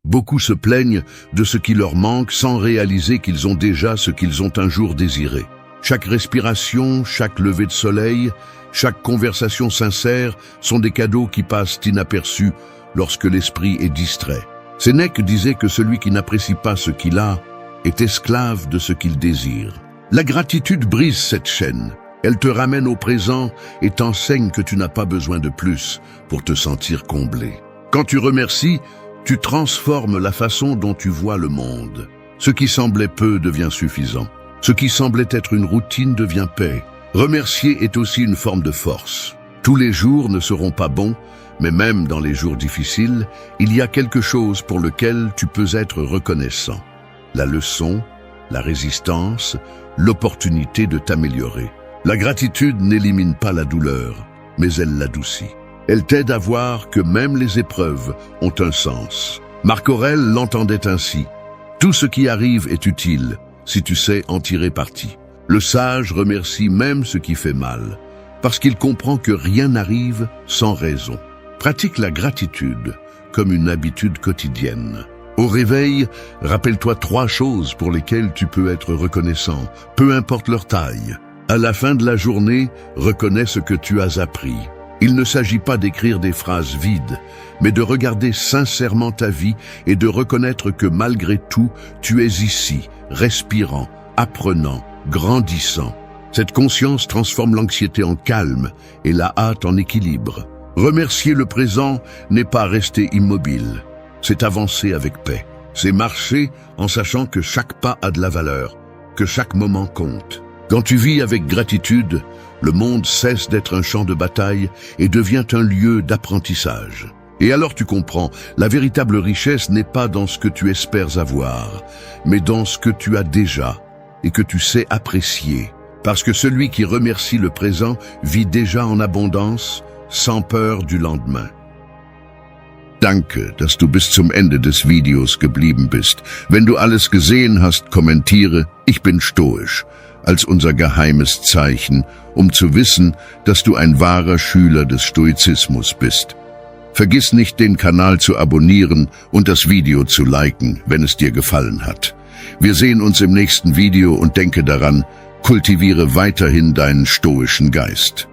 Beaucoup se plaignent de ce qui leur manque sans réaliser qu'ils ont déjà ce qu'ils ont un jour désiré. Chaque respiration, chaque lever de soleil, chaque conversation sincère sont des cadeaux qui passent inaperçus lorsque l'esprit est distrait. Sénèque disait que celui qui n'apprécie pas ce qu'il a est esclave de ce qu'il désire. La gratitude brise cette chaîne. Elle te ramène au présent et t'enseigne que tu n'as pas besoin de plus pour te sentir comblé. Quand tu remercies, tu transformes la façon dont tu vois le monde. Ce qui semblait peu devient suffisant. Ce qui semblait être une routine devient paix. Remercier est aussi une forme de force. Tous les jours ne seront pas bons, mais même dans les jours difficiles, il y a quelque chose pour lequel tu peux être reconnaissant. La leçon, la résistance, l'opportunité de t'améliorer. La gratitude n'élimine pas la douleur, mais elle l'adoucit. Elle t'aide à voir que même les épreuves ont un sens. Marc Aurèle l'entendait ainsi. Tout ce qui arrive est utile, si tu sais en tirer parti. Le sage remercie même ce qui fait mal, parce qu'il comprend que rien n'arrive sans raison. Pratique la gratitude comme une habitude quotidienne. Au réveil, rappelle-toi 3 choses pour lesquelles tu peux être reconnaissant, peu importe leur taille. À la fin de la journée, reconnais ce que tu as appris. Il ne s'agit pas d'écrire des phrases vides, mais de regarder sincèrement ta vie et de reconnaître que malgré tout, tu es ici, respirant, apprenant, grandissant. Cette conscience transforme l'anxiété en calme et la hâte en équilibre. Remercier le présent n'est pas rester immobile, c'est avancer avec paix. C'est marcher en sachant que chaque pas a de la valeur, que chaque moment compte. Quand tu vis avec gratitude, le monde cesse d'être un champ de bataille et devient un lieu d'apprentissage. Et alors tu comprends, la véritable richesse n'est pas dans ce que tu espères avoir, mais dans ce que tu as déjà et que tu sais apprécier. Parce que celui qui remercie le présent vit déjà en abondance, sans peur du lendemain. Danke, dass du bis zum Ende des Videos geblieben bist. Wenn du alles gesehen hast, kommentiere, ich bin stoisch, als unser geheimes Zeichen, um zu wissen, dass du ein wahrer Schüler des Stoizismus bist. Vergiss nicht, den Kanal zu abonnieren und das Video zu liken, wenn es dir gefallen hat. Wir sehen uns im nächsten Video und denke daran, kultiviere weiterhin deinen stoischen Geist.